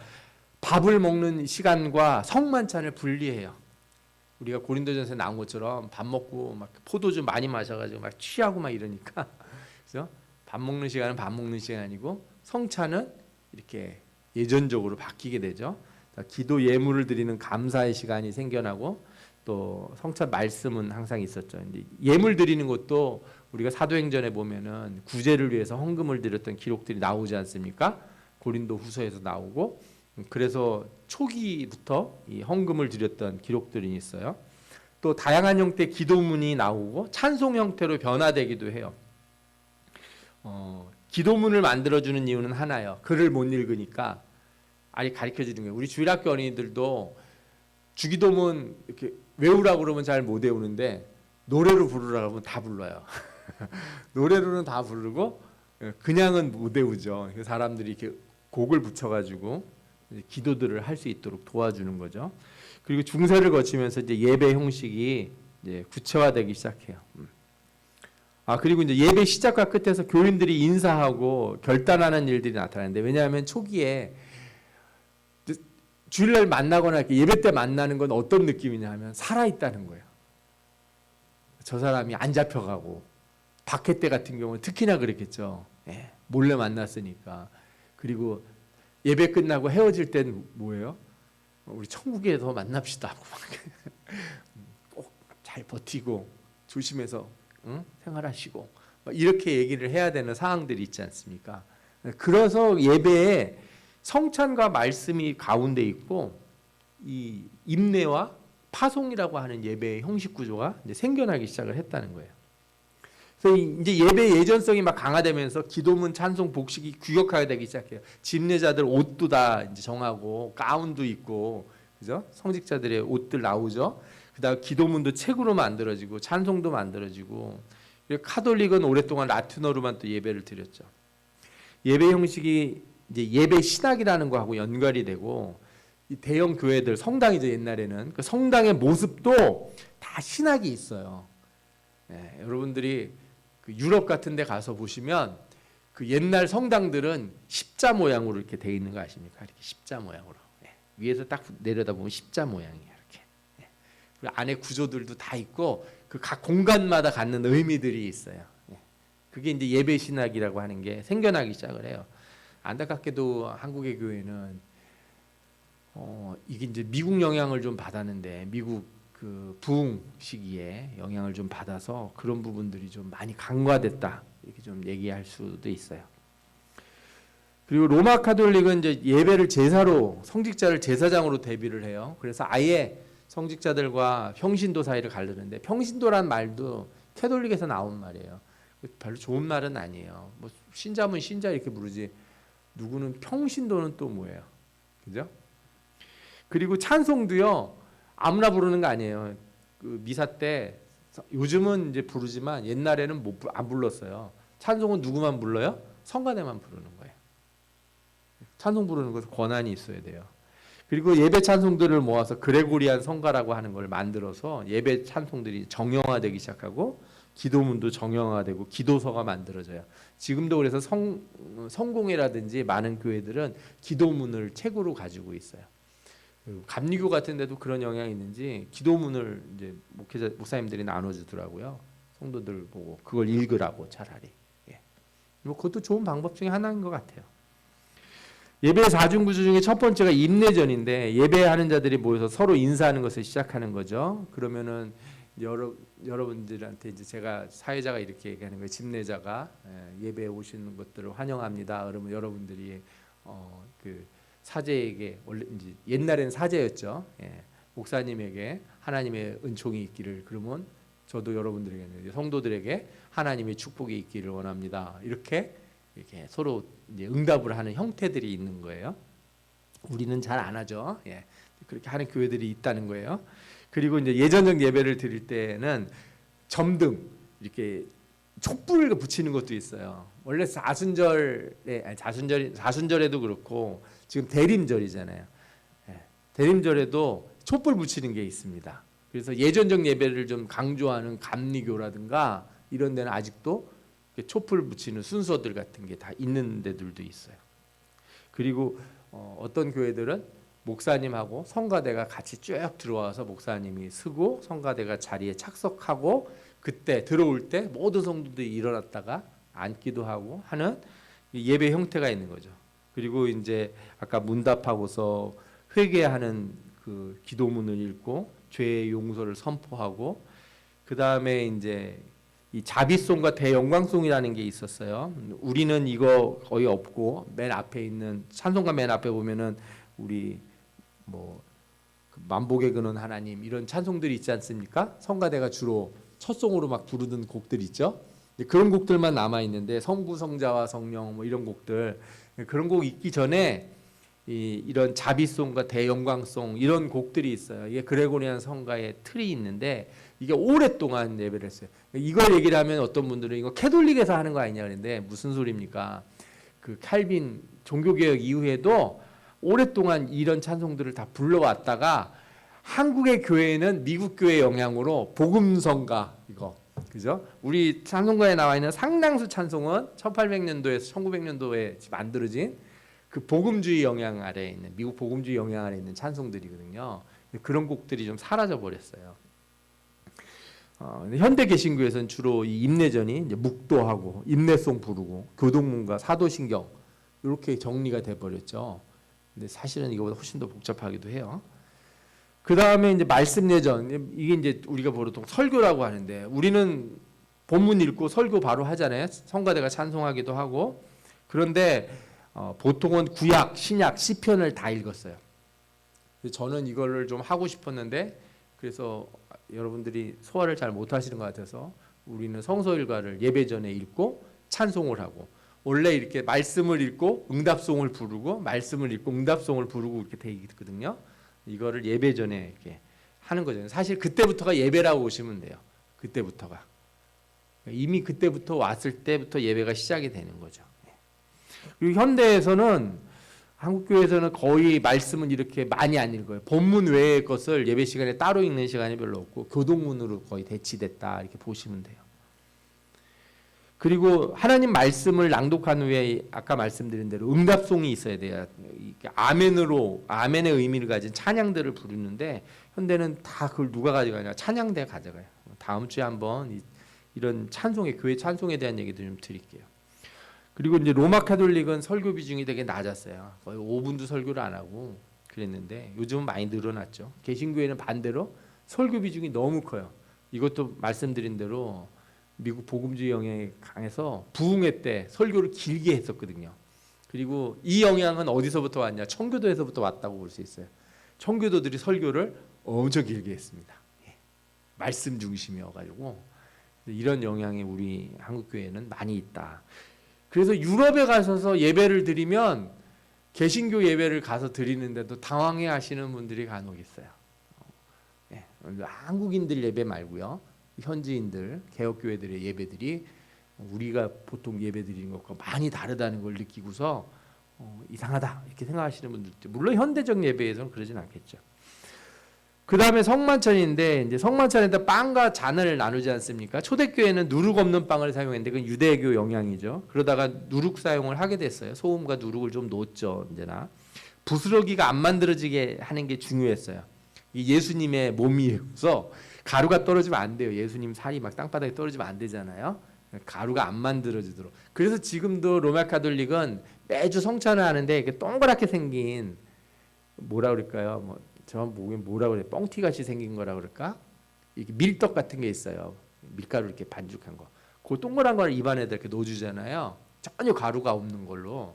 밥을 먹는 시간과 성만찬을 분리해요. 우리가 고린도전서에 나온 것처럼 밥 먹고 막 포도주 많이 마셔가지고 막 취하고 막 이러니까, 그래서 밥 먹는 시간은 밥 먹는 시간이고 성찬은 이렇게 예전적으로 바뀌게 되죠. 기도 예물을 드리는 감사의 시간이 생겨나고, 또 성찬 말씀은 항상 있었죠. 근데 예물 드리는 것도 우리가 사도행전에 보면은 구제를 위해서 헌금을 드렸던 기록들이 나오지 않습니까? 고린도 후서에서 나오고, 그래서 초기부터 이 헌금을 드렸던 기록들이 있어요. 또 다양한 형태의 기도문이 나오고 찬송 형태로 변화되기도 해요. 기도문을 만들어주는 이유는 하나예요. 글을 못 읽으니까 아니 가르쳐주는 거예요. 우리 주일학교 어린이들도 주기도문 이렇게 외우라고 그러면 잘 못 외우는데 노래로 부르라고 하면 다 불러요. 노래로는 다 부르고 그냥은 못 외우죠. 사람들이 이렇게 곡을 붙여가지고 기도들을 할 수 있도록 도와주는 거죠. 그리고 중세를 거치면서 이제 예배 형식이 이제 구체화되기 시작해요. 그리고 이제 예배 시작과 끝에서 교인들이 인사하고 결단하는 일들이 나타나는데, 왜냐하면 초기에 주일날 만나거나 이렇게 예배 때 만나는 건 어떤 느낌이냐 하면 살아있다는 거예요. 저 사람이 안 잡혀가고, 박해 때 같은 경우는 특히나 그랬겠죠. 예, 몰래 만났으니까. 그리고 예배 끝나고 헤어질 땐 뭐예요? 우리 천국에서 만납시다. 꼭 잘 버티고 조심해서 생활하시고 이렇게 얘기를 해야 되는 상황들이 있지 않습니까? 그래서 예배에 성찬과 말씀이 가운데 있고, 이 임내와 파송이라고 하는 예배의 형식 구조가 이제 생겨나기 시작을 했다는 거예요. 그래서 이제 예배 예전성이 막 강화되면서 기도문, 찬송, 복식이 규격화가 되기 시작해요. 집례자들 옷도 다 이제 정하고 가운도 있고, 그죠? 성직자들의 옷들 나오죠. 그다음 기도문도 책으로 만들어지고 찬송도 만들어지고, 그리고 카톨릭은 오랫동안 라틴어로만 또 예배를 드렸죠. 예배 형식이 이제 예배 신학이라는 거하고 연결이 되고, 이 대형 교회들 성당이죠. 옛날에는 그 성당의 모습도 다 신학이 있어요. 네, 여러분들이 그 유럽 같은 데 가서 보시면 그 옛날 성당들은 십자 모양으로 이렇게 돼 있는 거 아십니까? 이렇게 십자 모양으로. 네. 위에서 딱 내려다보면 십자 모양이에요. 이렇게. 네. 그리고 안에 구조들도 다 있고 그 각 공간마다 갖는 의미들이 있어요. 네. 그게 이제 예배 신학이라고 하는 게 생겨나기 시작을 해요. 안타깝게도 한국의 교회는 이게 이제 미국 영향을 좀 받았는데, 미국 그 부흥 시기에 영향을 좀 받아서 그런 부분들이 좀 많이 간과됐다, 이렇게 좀 얘기할 수도 있어요. 그리고 로마 카톨릭은 이제 예배를 제사로, 성직자를 제사장으로 대비를 해요. 그래서 아예 성직자들과 평신도 사이를 가르는데, 평신도란 말도 캐톨릭에서 나온 말이에요. 별로 좋은 말은 아니에요. 뭐 신자면 신자 이렇게 부르지, 누구는 평신도는 또 뭐예요, 그죠? 그리고 찬송도요, 아무나 부르는 거 아니에요. 그 미사 때 요즘은 이제 부르지만 옛날에는 안 불렀어요. 찬송은 누구만 불러요? 성가대만 부르는 거예요. 찬송 부르는 것은 권한이 있어야 돼요. 그리고 예배 찬송들을 모아서 그레고리안 성가라고 하는 걸 만들어서 예배 찬송들이 정형화되기 시작하고, 기도문도 정형화되고 기도서가 만들어져요. 지금도 그래서 성공회라든지 많은 교회들은 기도문을 책으로 가지고 있어요. 감리교 같은 데도 그런 영향이 있는지 기도문을 이제 목사님들이 나눠주더라고요. 성도들 보고 그걸 읽으라고 차라리. 뭐 그것도 좋은 방법 중에 하나인 것 같아요. 예배 사중구조 중에 첫 번째가 임내전인데 예배하는 자들이 모여서 서로 인사하는 것을 시작하는 거죠. 그러면은 여러분들한테 이제 제가 사회자가 이렇게 얘기하는 거예요. 집내자가 예배에 오시는 것들을 환영합니다. 그러면 여러분들이 그 사제에게 원래 이제 옛날엔 사제였죠. 목사님에게 하나님의 은총이 있기를, 그러면 저도 여러분들에게 성도들에게 하나님의 축복이 있기를 원합니다. 이렇게 서로 이제 응답을 하는 형태들이 있는 거예요. 우리는 잘 안 하죠. 그렇게 하는 교회들이 있다는 거예요. 그리고 이제 예전적 예배를 드릴 때는 점등 이렇게 촛불을 붙이는 것도 있어요. 원래 사순절에도 그렇고 지금 대림절이잖아요. 대림절에도 촛불 붙이는 게 있습니다. 그래서 예전적 예배를 좀 강조하는 감리교라든가 이런 데는 아직도 촛불 붙이는 순서들 같은 게 다 있는 데들도 있어요. 그리고 어떤 교회들은 목사님하고 성가대가 같이 쭉 들어와서 목사님이 서고 성가대가 자리에 착석하고 그때 들어올 때 모든 성도들이 일어났다가 앉기도 하고 하는 예배 형태가 있는 거죠. 그리고 이제 아까 문답하고서 회개하는 그 기도문을 읽고 죄의 용서를 선포하고, 그 다음에 이제 이 자비송과 대영광송이라는 게 있었어요. 우리는 이거 거의 없고 맨 앞에 있는 찬송가 맨 앞에 보면은 우리 뭐 만복의 근원 하나님 이런 찬송들이 있지 않습니까? 성가대가 주로 첫 송으로 막 부르던 곡들 있죠. 그런 곡들만 남아 있는데 성부 성자와 성령 뭐 이런 곡들, 그런 곡 있기 전에 이런 자비송과 대영광송 이런 곡들이 있어요. 이게 그레고리안 성가의 틀이 있는데 이게 오랫동안 예배를 했어요. 이걸 얘기를 하면 어떤 분들은 이거 캐톨릭에서 하는 거 아니냐 그러는데 무슨 소리입니까? 그 칼빈 종교개혁 이후에도 오랫동안 이런 찬송들을 다 불러왔다가 한국의 교회는 미국 교회 영향으로 복음성가 이거 그죠? 우리 찬송가에 나와 있는 상당수 찬송은 1800년도에서 1900년도에 만들어진 그 복음주의 영향 아래에 있는 미국 복음주의 영향 아래에 있는 찬송들이거든요. 그런 곡들이 좀 사라져 버렸어요. 현대 개신교에서는 주로 이 임내전이 이제 묵도하고 임내송 부르고 교동문과 사도신경 이렇게 정리가 돼 버렸죠. 근데 사실은 이거보다 훨씬 더 복잡하기도 해요. 그 다음에 이제 말씀 예전, 이게 이제 우리가 보통 설교라고 하는데 우리는 본문 읽고 설교 바로 하잖아요. 성가대가 찬송하기도 하고. 그런데 보통은 구약, 신약, 시편을 다 읽었어요. 저는 이거를 좀 하고 싶었는데 그래서 여러분들이 소화를 잘 못하시는 것 같아서 우리는 성서일과를 예배 전에 읽고 찬송을 하고, 원래 이렇게 말씀을 읽고 응답송을 부르고 말씀을 읽고 응답송을 부르고 이렇게 돼 있거든요. 이거를 예배 전에 이렇게 하는 거죠. 사실 그때부터가 예배라고 보시면 돼요. 그때부터가 이미 그때부터 왔을 때부터 예배가 시작이 되는 거죠. 그리고 현대에서는 한국 교회에서는 거의 말씀은 이렇게 많이 안 읽어요. 본문 외의 것을 예배 시간에 따로 읽는 시간이 별로 없고 교동문으로 거의 대치됐다 이렇게 보시면 돼요. 그리고 하나님 말씀을 낭독한 후에 아까 말씀드린 대로 응답송이 있어야 돼요. 아멘으로 아멘의 의미를 가진 찬양들을 부르는데 현대는 다 그걸 누가 가져가냐? 찬양대 가져가요. 다음 주에 한번 이런 찬송의 교회 찬송에 대한 얘기도 좀 드릴게요. 그리고 이제 로마 카톨릭은 설교 비중이 되게 낮았어요. 거의 5분도 설교를 안 하고 그랬는데 요즘은 많이 늘어났죠. 개신교회는 반대로 설교 비중이 너무 커요. 이것도 말씀드린 대로 미국 복음주의 영향이 강해서 부흥회 때 설교를 길게 했었거든요. 그리고 이 영향은 어디서부터 왔냐? 청교도에서부터 왔다고 볼 수 있어요. 청교도들이 설교를 엄청 길게 했습니다. 말씀 중심이어가지고 이런 영향이 우리 한국 교회는 많이 있다. 그래서 유럽에 가셔서 예배를 드리면 개신교 예배를 가서 드리는데도 당황해하시는 분들이 간혹 있어요. 한국인들 예배 말고요. 현지인들 개혁교회들의 예배들이 우리가 보통 예배 드리는 것과 많이 다르다는 걸 느끼고서 이상하다 이렇게 생각하시는 분들도 물론 현대적 예배에서는 그러진 않겠죠. 그 다음에 성만찬인데 이제 성만찬에다 빵과 잔을 나누지 않습니까? 초대교회는 누룩 없는 빵을 사용했는데 그건 유대교 영향이죠. 그러다가 누룩 사용을 하게 됐어요. 소금과 누룩을 좀 넣었죠. 언제나 부스러기가 안 만들어지게 하는 게 중요했어요. 이 예수님의 몸이어서 가루가 떨어지면 안 돼요. 예수님 살이 막 땅바닥에 떨어지면 안 되잖아요. 가루가 안 만들어지도록. 그래서 지금도 로마 가톨릭은 매주 성찬을 하는데 이렇게 동그랗게 생긴 뭐라 그럴까요? 뭐 저 보기엔 뭐라 그래? 뻥튀 같이 생긴 거라 그럴까? 이게 밀떡 같은 게 있어요. 밀가루 이렇게 반죽한 거. 그 동그란 걸 입안에다 이렇게 넣어주잖아요. 전혀 가루가 없는 걸로.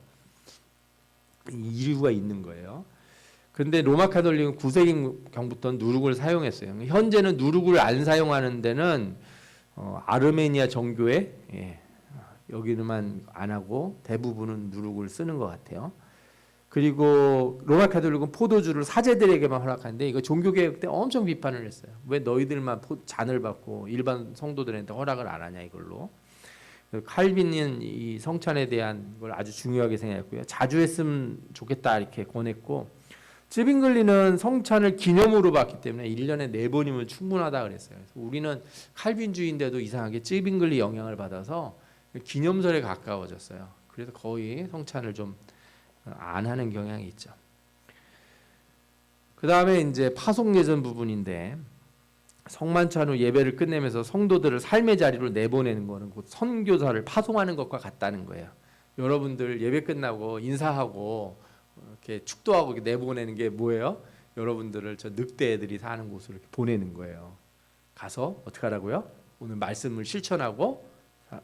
이유가 있는 거예요. 그런데 로마 가톨릭은 9세기경부터 누룩을 사용했어요. 현재는 누룩을 안 사용하는 데는 아르메니아 정교회 여기는만 안 하고 대부분은 누룩을 쓰는 것 같아요. 그리고 로마 가톨릭은 포도주를 사제들에게만 허락하는데 이거 종교개혁 때 엄청 비판을 했어요. 왜 너희들만 잔을 받고 일반 성도들한테 허락을 안 하냐 이걸로. 칼빈은 이 성찬에 대한 걸 아주 중요하게 생각했고요. 자주 했으면 좋겠다 이렇게 권했고, 쯔빙글리는 성찬을 기념으로 받기 때문에 1년에 4번이면 충분하다 그랬어요. 그래서 우리는 칼빈주의인데도 이상하게 쯔빙글리 영향을 받아서 기념설에 가까워졌어요. 그래서 거의 성찬을 좀 안 하는 경향이 있죠. 그 다음에 이제 파송 예전 부분인데, 성만찬 후 예배를 끝내면서 성도들을 삶의 자리로 내보내는 거는 곧 선교사를 파송하는 것과 같다는 거예요. 여러분들 예배 끝나고 인사하고 이렇게 축도하고 이렇게 내보내는 게 뭐예요? 여러분들을 저 늑대 애들이 사는 곳으로 이렇게 보내는 거예요. 가서 어떻게 하라고요? 오늘 말씀을 실천하고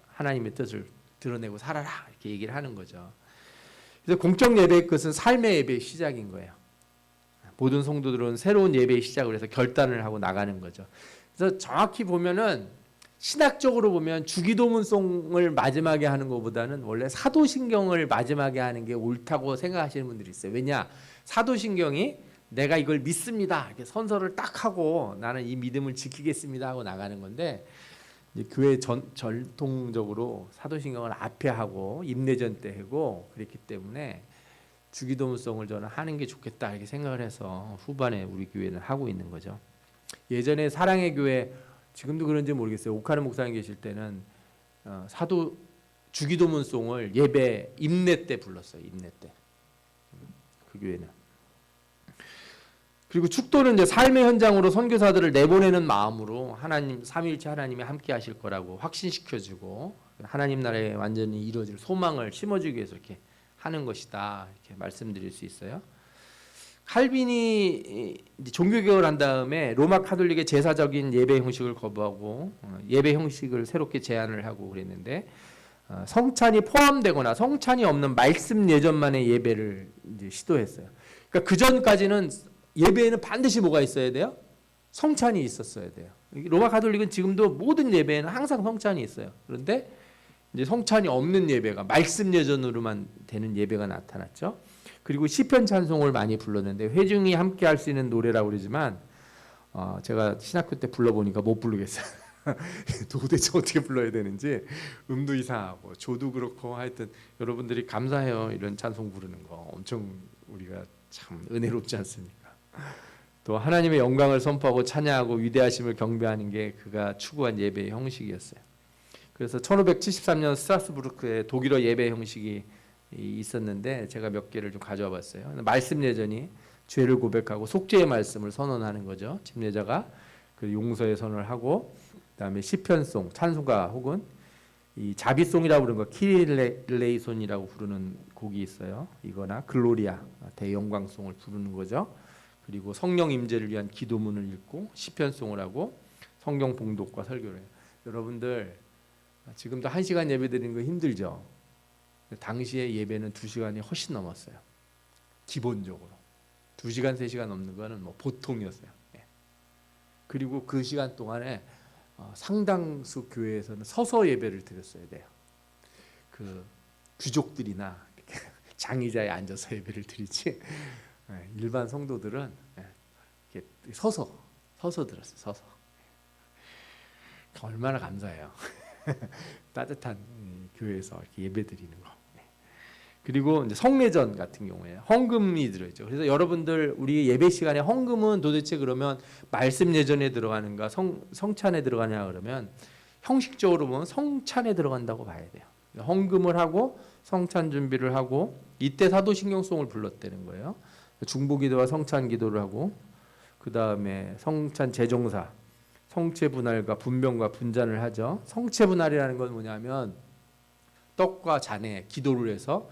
하나님의 뜻을 드러내고 살아라 이렇게 얘기를 하는 거죠. 그래서 공적 예배의 끝은 삶의 예배의 시작인 거예요. 모든 성도들은 새로운 예배의 시작을 해서 결단을 하고 나가는 거죠. 그래서 정확히 보면은 신학적으로 보면 주기도문송을 마지막에 하는 것보다는 원래 사도신경을 마지막에 하는 게 옳다고 생각하시는 분들이 있어요. 왜냐? 사도신경이 내가 이걸 믿습니다. 이렇게 선서를 딱 하고 나는 이 믿음을 지키겠습니다 하고 나가는 건데, 이제 교회 전통적으로 사도신경을 앞에 하고 임내전 때 하고 그랬기 때문에 주기도문송을 저는 하는 게 좋겠다 이렇게 생각을 해서 후반에 우리 교회는 하고 있는 거죠. 예전에 사랑의 교회, 지금도 그런지 모르겠어요. 오카르 목사님 계실 때는 사도 주기도문송을 예배 임내 때 불렀어요. 임내 때. 그 교회는. 그리고 축도는 이제 삶의 현장으로 선교사들을 내보내는 마음으로 하나님 삼위일체 하나님이 함께 하실 거라고 확신시켜주고 하나님 나라에 완전히 이루어질 소망을 심어주기 위해서 이렇게 하는 것이다 이렇게 말씀드릴 수 있어요. 칼빈이 종교개혁을 한 다음에 로마 가톨릭의 제사적인 예배 형식을 거부하고 예배 형식을 새롭게 제안을 하고 그랬는데, 성찬이 포함되거나 성찬이 없는 말씀 예전만의 예배를 이제 시도했어요. 그러니까 그 전까지는 예배에는 반드시 뭐가 있어야 돼요? 성찬이 있었어야 돼요. 로마 가톨릭은 지금도 모든 예배에는 항상 성찬이 있어요. 그런데 이제 성찬이 없는 예배가 말씀 예전으로만 되는 예배가 나타났죠. 그리고 시편 찬송을 많이 불렀는데 회중이 함께 할 수 있는 노래라고 그러지만 제가 신학교 때 불러보니까 못 부르겠어요. 도대체 어떻게 불러야 되는지 음도 이상하고 조도 그렇고 하여튼 여러분들이 감사해요. 이런 찬송 부르는 거 엄청 우리가 참 은혜롭지 않습니까? 또 하나님의 영광을 선포하고 찬양하고 위대하심을 경배하는 게 그가 추구한 예배의 형식이었어요. 그래서 1573년 스트라스부르크에 독일어 예배 형식이 있었는데 제가 몇 개를 좀 가져와 봤어요. 말씀 예전이 죄를 고백하고 속죄의 말씀을 선언하는 거죠. 침례자가 그 용서의 선언을 하고, 그다음에 시편송, 찬송가 혹은 이 자비송이라고 부르는 거 키릴레이손이라고 부르는 곡이 있어요. 이거나 글로리아 대영광송을 부르는 거죠. 그리고 성령 임재를 위한 기도문을 읽고 시편송을 하고 성경 봉독과 설교를 해요. 여러분들 지금도 1시간 예배 드리는 거 힘들죠? 당시에 예배는 2시간이 훨씬 넘었어요. 기본적으로 2시간, 3시간 넘는 거는 뭐 보통이었어요. 그리고 그 시간 동안에 상당수 교회에서는 서서 예배를 드렸어야 돼요. 그 귀족들이나 장의자에 앉아서 예배를 드리지 일반 성도들은 이렇게 서서 들었어요. 서서. 얼마나 감사해요. 따뜻한 교회에서 이렇게 예배 드리는 거. 그리고 이제 성례전 같은 경우에 헌금이 들어있죠. 그래서 여러분들 우리 예배 시간에 헌금은 도대체 그러면 말씀 예전에 들어가는가 성찬에 들어가냐 그러면 형식적으로 보면 성찬에 들어간다고 봐야 돼요. 헌금을 하고 성찬 준비를 하고 이때 사도신경송을 불렀다는 거예요. 중보기도와 성찬기도를 하고 그 다음에 성찬 제정사 성체 분할과 분변과 분잔을 하죠. 성체 분할이라는 건 뭐냐면 떡과 잔에 기도를 해서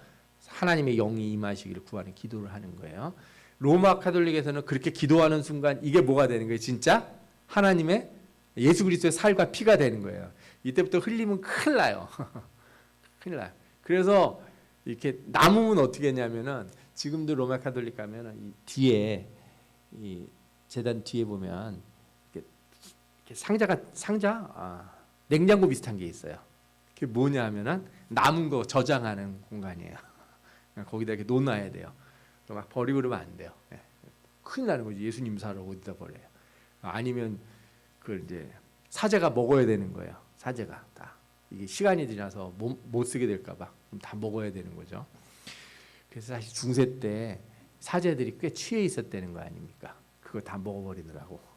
하나님의 영이 임하시기를 구하는 기도를 하는 거예요. 로마 카톨릭에서는 그렇게 기도하는 순간 이게 뭐가 되는 거예요? 진짜 하나님의 예수 그리스도의 살과 피가 되는 거예요. 이때부터 흘리면 큰일 나요. 큰일 나요. 그래서 이렇게 남으면 어떻게 했냐면은 지금도 로마 카톨릭 가면은 이 뒤에 이 제단 뒤에 보면 이렇게 상자 냉장고 비슷한 게 있어요. 그게 뭐냐 하면은 남은 거 저장하는 공간이에요. 거기다 이렇게 놓아야 돼요. 막 버리고 그러면 안 돼요. 큰일 나는 거지. 예수님 살을 어디다 버려요? 아니면 그걸 이제 사제가 먹어야 되는 거예요. 사제가 다 이게 시간이 지나서 못 쓰게 될까봐 다 먹어야 되는 거죠. 그래서 사실 중세 때 사제들이 꽤 취해 있었다는 거 아닙니까? 그거 다 먹어버리더라고.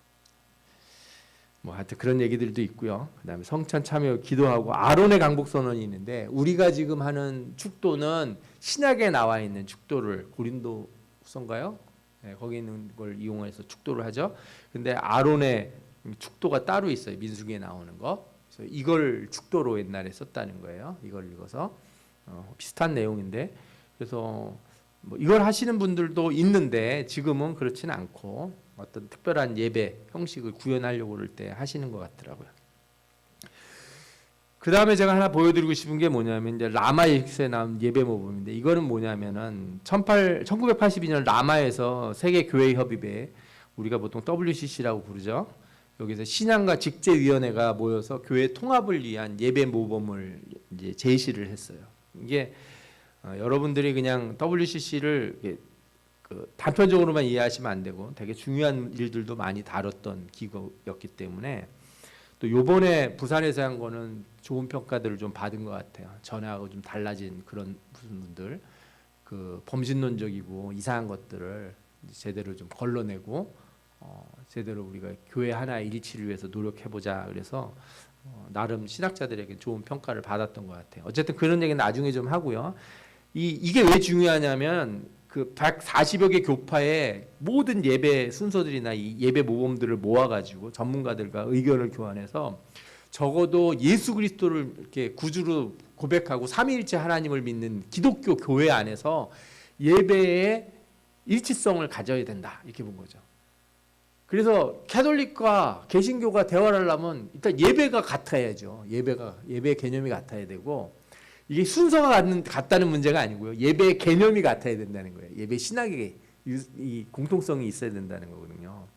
뭐 하여튼 그런 얘기들도 있고요. 그다음에 성찬 참여 기도하고 아론의 강복 선언이 있는데 우리가 지금 하는 축도는 신약에 나와 있는 축도를 고린도후서인가요? 네, 거기 있는 걸 이용해서 축도를 하죠. 근데 아론의 축도가 따로 있어요. 민수기에 나오는 거. 그래서 이걸 축도로 옛날에 썼다는 거예요. 이걸 읽어서 비슷한 내용인데 그래서 뭐 이걸 하시는 분들도 있는데 지금은 그렇지는 않고 어떤 특별한 예배 형식을 구현하려고 그럴 때 하시는 것 같더라고요. 그 다음에 제가 하나 보여드리고 싶은 게 뭐냐면 이제 라마익스에 나온 예배 모범인데 이거는 뭐냐면은 1982년 라마에서 세계 교회 협의회 우리가 보통 WCC라고 부르죠. 여기서 신앙과 직제위원회가 모여서 교회 통합을 위한 예배 모범을 이제 제시를 했어요. 이게 여러분들이 그냥 WCC를 단편적으로만 이해하시면 안 되고 되게 중요한 일들도 많이 다뤘던 기구였기 때문에 또 요번에 부산에서 한 거는 좋은 평가들을 좀 받은 것 같아요. 전하고 좀 달라진 그런 분들 그 범신론적이고 이상한 것들을 제대로 좀 걸러내고 제대로 우리가 교회 하나의 일치를 위해서 노력해보자 그래서 나름 신학자들에게 좋은 평가를 받았던 것 같아요. 어쨌든 그런 얘기는 나중에 좀 하고요. 이게 왜 중요하냐면 그 140여 개 교파의 모든 예배 순서들이나 이 예배 모범들을 모아가지고 전문가들과 의견을 교환해서 적어도 예수 그리스도를 이렇게 구주로 고백하고 삼위일체 하나님을 믿는 기독교 교회 안에서 예배의 일치성을 가져야 된다 이렇게 본 거죠. 그래서 캐톨릭과 개신교가 대화를 하려면 일단 예배가 같아야죠. 예배 개념이 같아야 되고 이게 순서가 같다는 문제가 아니고요. 예배의 개념이 같아야 된다는 거예요. 예배 신학의 이 공통성이 있어야 된다는 거거든요.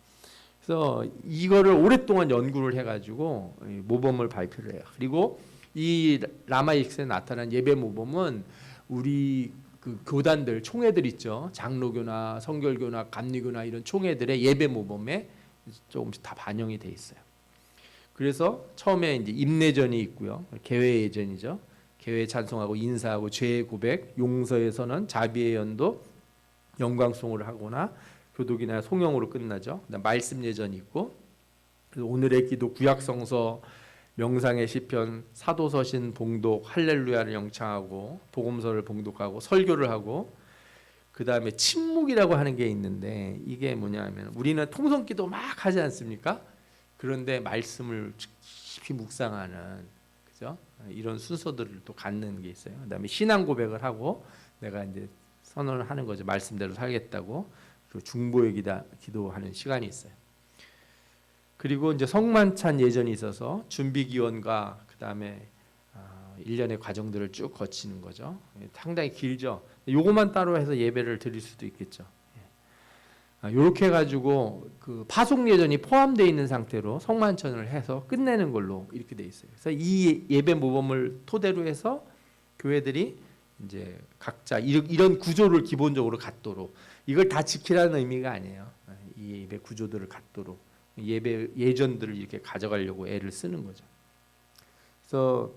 그래서 이거를 오랫동안 연구를 해가지고 모범을 발표를 해요. 그리고 이 라마익스에 나타난 예배 모범은 우리 그 교단들 총회들 있죠. 장로교나 성결교나 감리교나 이런 총회들의 예배 모범에 조금씩 다 반영이 돼 있어요. 그래서 처음에 이제 임내전이 있고요. 개회 예전이죠. 개회 찬송하고 인사하고 죄의 고백, 용서의 선언, 자비의 연도, 영광송을 하거나 교독이나 송영으로 끝나죠. 그다음 말씀 예전이 있고 오늘의 기도, 구약성서, 명상의 시편, 사도서신 봉독, 할렐루야를 영창하고 복음서를 봉독하고 설교를 하고 그다음에 침묵이라고 하는 게 있는데 이게 뭐냐면 우리는 통성기도 막 하지 않습니까? 그런데 말씀을 깊이 묵상하는 그죠? 이런 순서들을 또 갖는 게 있어요. 그다음에 신앙 고백을 하고 내가 이제 선언을 하는 거죠. 말씀대로 살겠다고. 그리고 중보의 기도하는 시간이 있어요. 그리고 이제 성만찬 예전이 있어서 준비 기원과 그다음에 1년의 과정들을 쭉 거치는 거죠. 상당히 길죠. 요것만 따로 해서 예배를 드릴 수도 있겠죠. 이렇게 해가지고 그 파송 예전이 포함되어 있는 상태로 성만찬을 해서 끝내는 걸로 이렇게 돼 있어요. 그래서 이 예배 모범을 토대로 해서 교회들이 이제 각자 이런 구조를 기본적으로 갖도록 이걸 다 지키라는 의미가 아니에요. 이 예배 구조들을 갖도록 예배 예전들을 이렇게 가져가려고 애를 쓰는 거죠. 그래서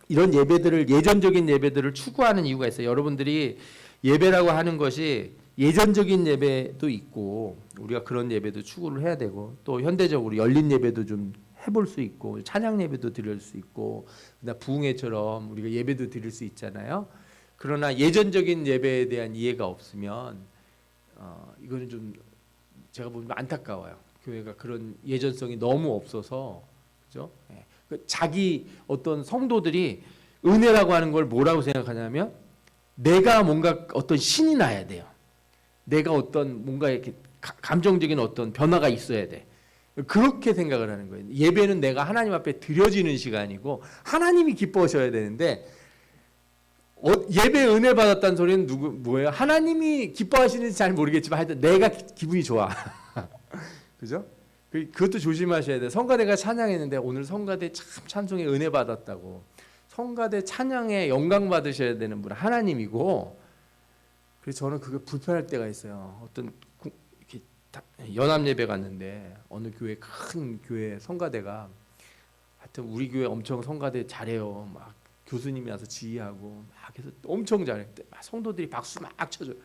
이런 예배들을 예전적인 예배들을 추구하는 이유가 있어요. 여러분들이 예배라고 하는 것이 예전적인 예배도 있고 우리가 그런 예배도 추구를 해야 되고 또 현대적으로 열린 예배도 좀 해볼 수 있고 찬양 예배도 드릴 수 있고 그다음 부흥회처럼 우리가 예배도 드릴 수 있잖아요. 그러나 예전적인 예배에 대한 이해가 없으면 이거는 좀 제가 보면 안타까워요. 교회가 그런 예전성이 너무 없어서, 그죠? 예. 자기 어떤 성도들이 은혜라고 하는 걸 뭐라고 생각하냐면 내가 뭔가 어떤 신이 나야 돼요. 내가 어떤 뭔가 이렇게 감정적인 어떤 변화가 있어야 돼. 그렇게 생각을 하는 거예요. 예배는 내가 하나님 앞에 드려지는 시간이고 하나님이 기뻐하셔야 되는데 예배 은혜 받았다는 소리는 뭐예요? 하나님이 기뻐하시는지 잘 모르겠지만 하여튼 내가 기분이 좋아. 그죠? 그것도 조심하셔야 돼요. 성가대가 찬양했는데 오늘 성가대 참 찬송에 은혜 받았다고. 성가대 찬양에 영광 받으셔야 되는 분은 하나님이고, 그래서 저는 그게 불편할 때가 있어요. 어떤 이렇게 연합 예배 갔는데 어느 교회, 큰 교회 성가대가 하여튼 우리 교회 엄청 성가대 잘해요. 막 교수님이 와서 지휘하고 막 해서 엄청 잘해. 성도들이 박수 막 쳐줘요.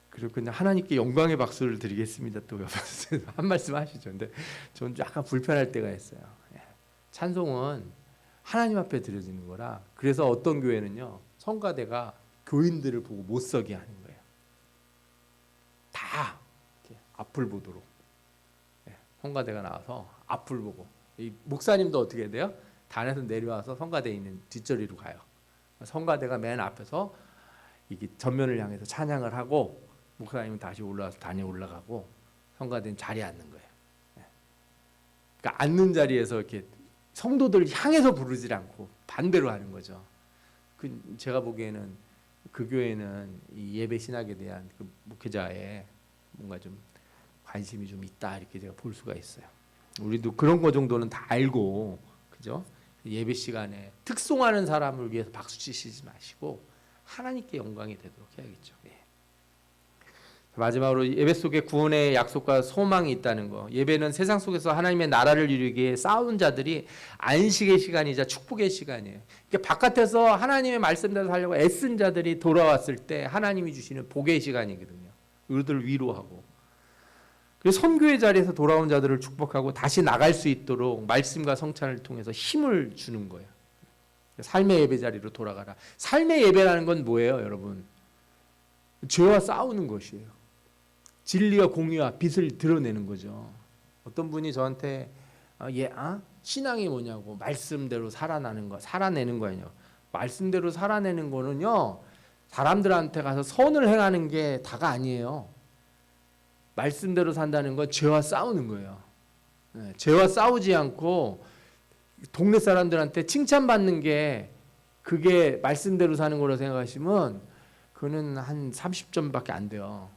그리고 그냥 하나님께 영광의 박수를 드리겠습니다. 또 옆에서 한 말씀 하시죠. 근데 저는 약간 불편할 때가 있어요. 찬송은 하나님 앞에 드려지는 거라. 그래서 어떤 교회는요, 성가대가 교인들을 보고 못 서게 하는 거예요. 다 이렇게 앞을 보도록. 성가대가 나와서 앞을 보고. 이 목사님도 어떻게 해야 돼요? 단에서 내려와서 성가대에 있는 뒷자리로 가요. 성가대가 맨 앞에서 이게 전면을 향해서 찬양을 하고 목사님은 다시 올라와서 단에 올라가고 성가대는 자리에 앉는 거예요. 그러니까 앉는 자리에서 이렇게 성도들을 향해서 부르지 않고 반대로 하는 거죠. 제가 보기에는 그 교회는 이 예배 신학에 대한 그 목회자의 뭔가 좀 관심이 좀 있다, 이렇게 제가 볼 수가 있어요. 우리도 그런 거 정도는 다 알고, 그죠? 예배 시간에 특송하는 사람을 위해서 박수 치시지 마시고 하나님께 영광이 되도록 해야겠죠. 마지막으로 예배 속에 구원의 약속과 소망이 있다는 거. 예배는 세상 속에서 하나님의 나라를 이루기 위해 싸우는 자들이 안식의 시간이자 축복의 시간이에요. 그러니까 바깥에서 하나님의 말씀대로 살려고 애쓴 자들이 돌아왔을 때 하나님이 주시는 복의 시간이거든요. 그들을 위로하고. 그래서 선교의 자리에서 돌아온 자들을 축복하고 다시 나갈 수 있도록 말씀과 성찬을 통해서 힘을 주는 거예요. 삶의 예배 자리로 돌아가라. 삶의 예배라는 건 뭐예요, 여러분? 죄와 싸우는 것이에요. 진리와 공의와 빛을 드러내는 거죠. 어떤 분이 저한테 신앙이 뭐냐고, 말씀대로 살아내는 거 아니에요. 말씀대로 살아내는 거는요, 사람들한테 가서 선을 행하는 게 다가 아니에요. 말씀대로 산다는 건 죄와 싸우는 거예요. 죄와 싸우지 않고 동네 사람들한테 칭찬받는 게 그게 말씀대로 사는 거라고 생각하시면 그거는 한 30점밖에 안 돼요.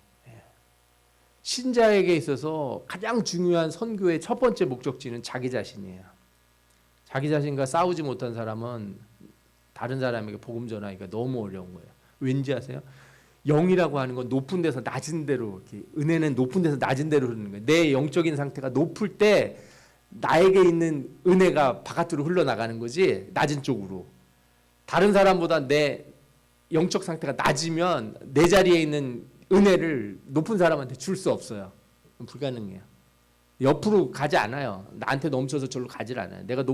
신자에게 있어서 가장 중요한 선교의 첫 번째 목적지는 자기 자신이에요. 자기 자신과 싸우지 못한 사람은 다른 사람에게 복음 전하기가 너무 어려운 거예요. 왠지 아세요? 영이라고 하는 건 높은 데서 낮은 데로, 이렇게 은혜는 높은 데서 낮은 데로 흐르는 거예요. 내 영적인 상태가 높을 때 나에게 있는 은혜가 바깥으로 흘러나가는 거지, 낮은 쪽으로. 다른 사람보다 내 영적 상태가 낮으면 내 자리에 있는 은혜를 높은 사람한테 줄 수 없어요. 불가능해요. 옆으로 가지 않아요. 나한테 넘쳐서 절로 가질 않아요. 내가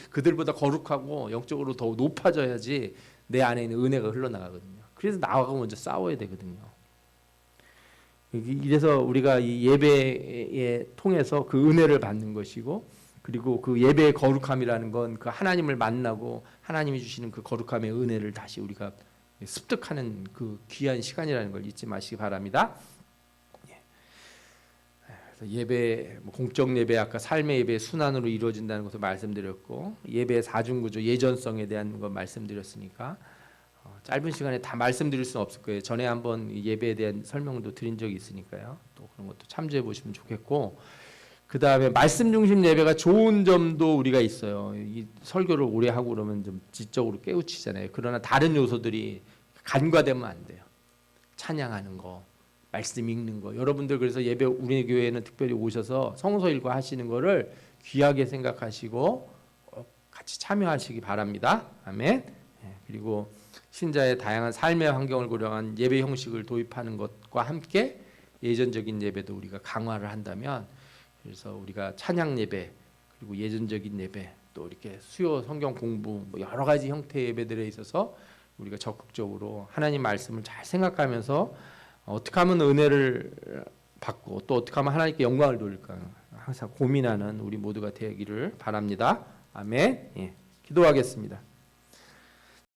그들보다 거룩하고 영적으로 더 높아져야지 내 안에 있는 은혜가 흘러나가거든요. 그래서 나하고 먼저 싸워야 되거든요. 이래서 우리가 이 예배에 통해서 그 은혜를 받는 것이고, 그리고 그 예배의 거룩함이라는 건 그 하나님을 만나고 하나님이 주시는 그 거룩함의 은혜를 다시 우리가 습득하는 그 귀한 시간이라는 걸 잊지 마시기 바랍니다. 그래서 예배, 공적 예배, 아까 삶의 예배 순환으로 이루어진다는 것을 말씀드렸고, 예배의 사중구조, 예전성에 대한 것 말씀드렸으니까 짧은 시간에 다 말씀드릴 수는 없을 거예요. 전에 한번 예배에 대한 설명도 드린 적이 있으니까요. 또 그런 것도 참조해 보시면 좋겠고, 그 다음에 말씀 중심 예배가 좋은 점도 우리가 있어요. 이 설교를 오래 하고 그러면 좀 지적으로 깨우치잖아요. 그러나 다른 요소들이 간과되면 안 돼요. 찬양하는 거, 말씀 읽는 거. 여러분들 그래서 예배, 우리 교회에는 특별히 오셔서 성서 일과 하시는 거를 귀하게 생각하시고 같이 참여하시기 바랍니다. 아멘. 그리고 신자의 다양한 삶의 환경을 고려한 예배 형식을 도입하는 것과 함께 예전적인 예배도 우리가 강화를 한다면, 그래서 우리가 찬양 예배, 그리고 예전적인 예배, 또 이렇게 수요 성경 공부, 여러 가지 형태의 예배들에 있어서 우리가 적극적으로 하나님 말씀을 잘 생각하면서 어떻게 하면 은혜를 받고 또 어떻게 하면 하나님께 영광을 돌릴까 항상 고민하는 우리 모두가 되기를 바랍니다. 아멘. 예, 기도하겠습니다.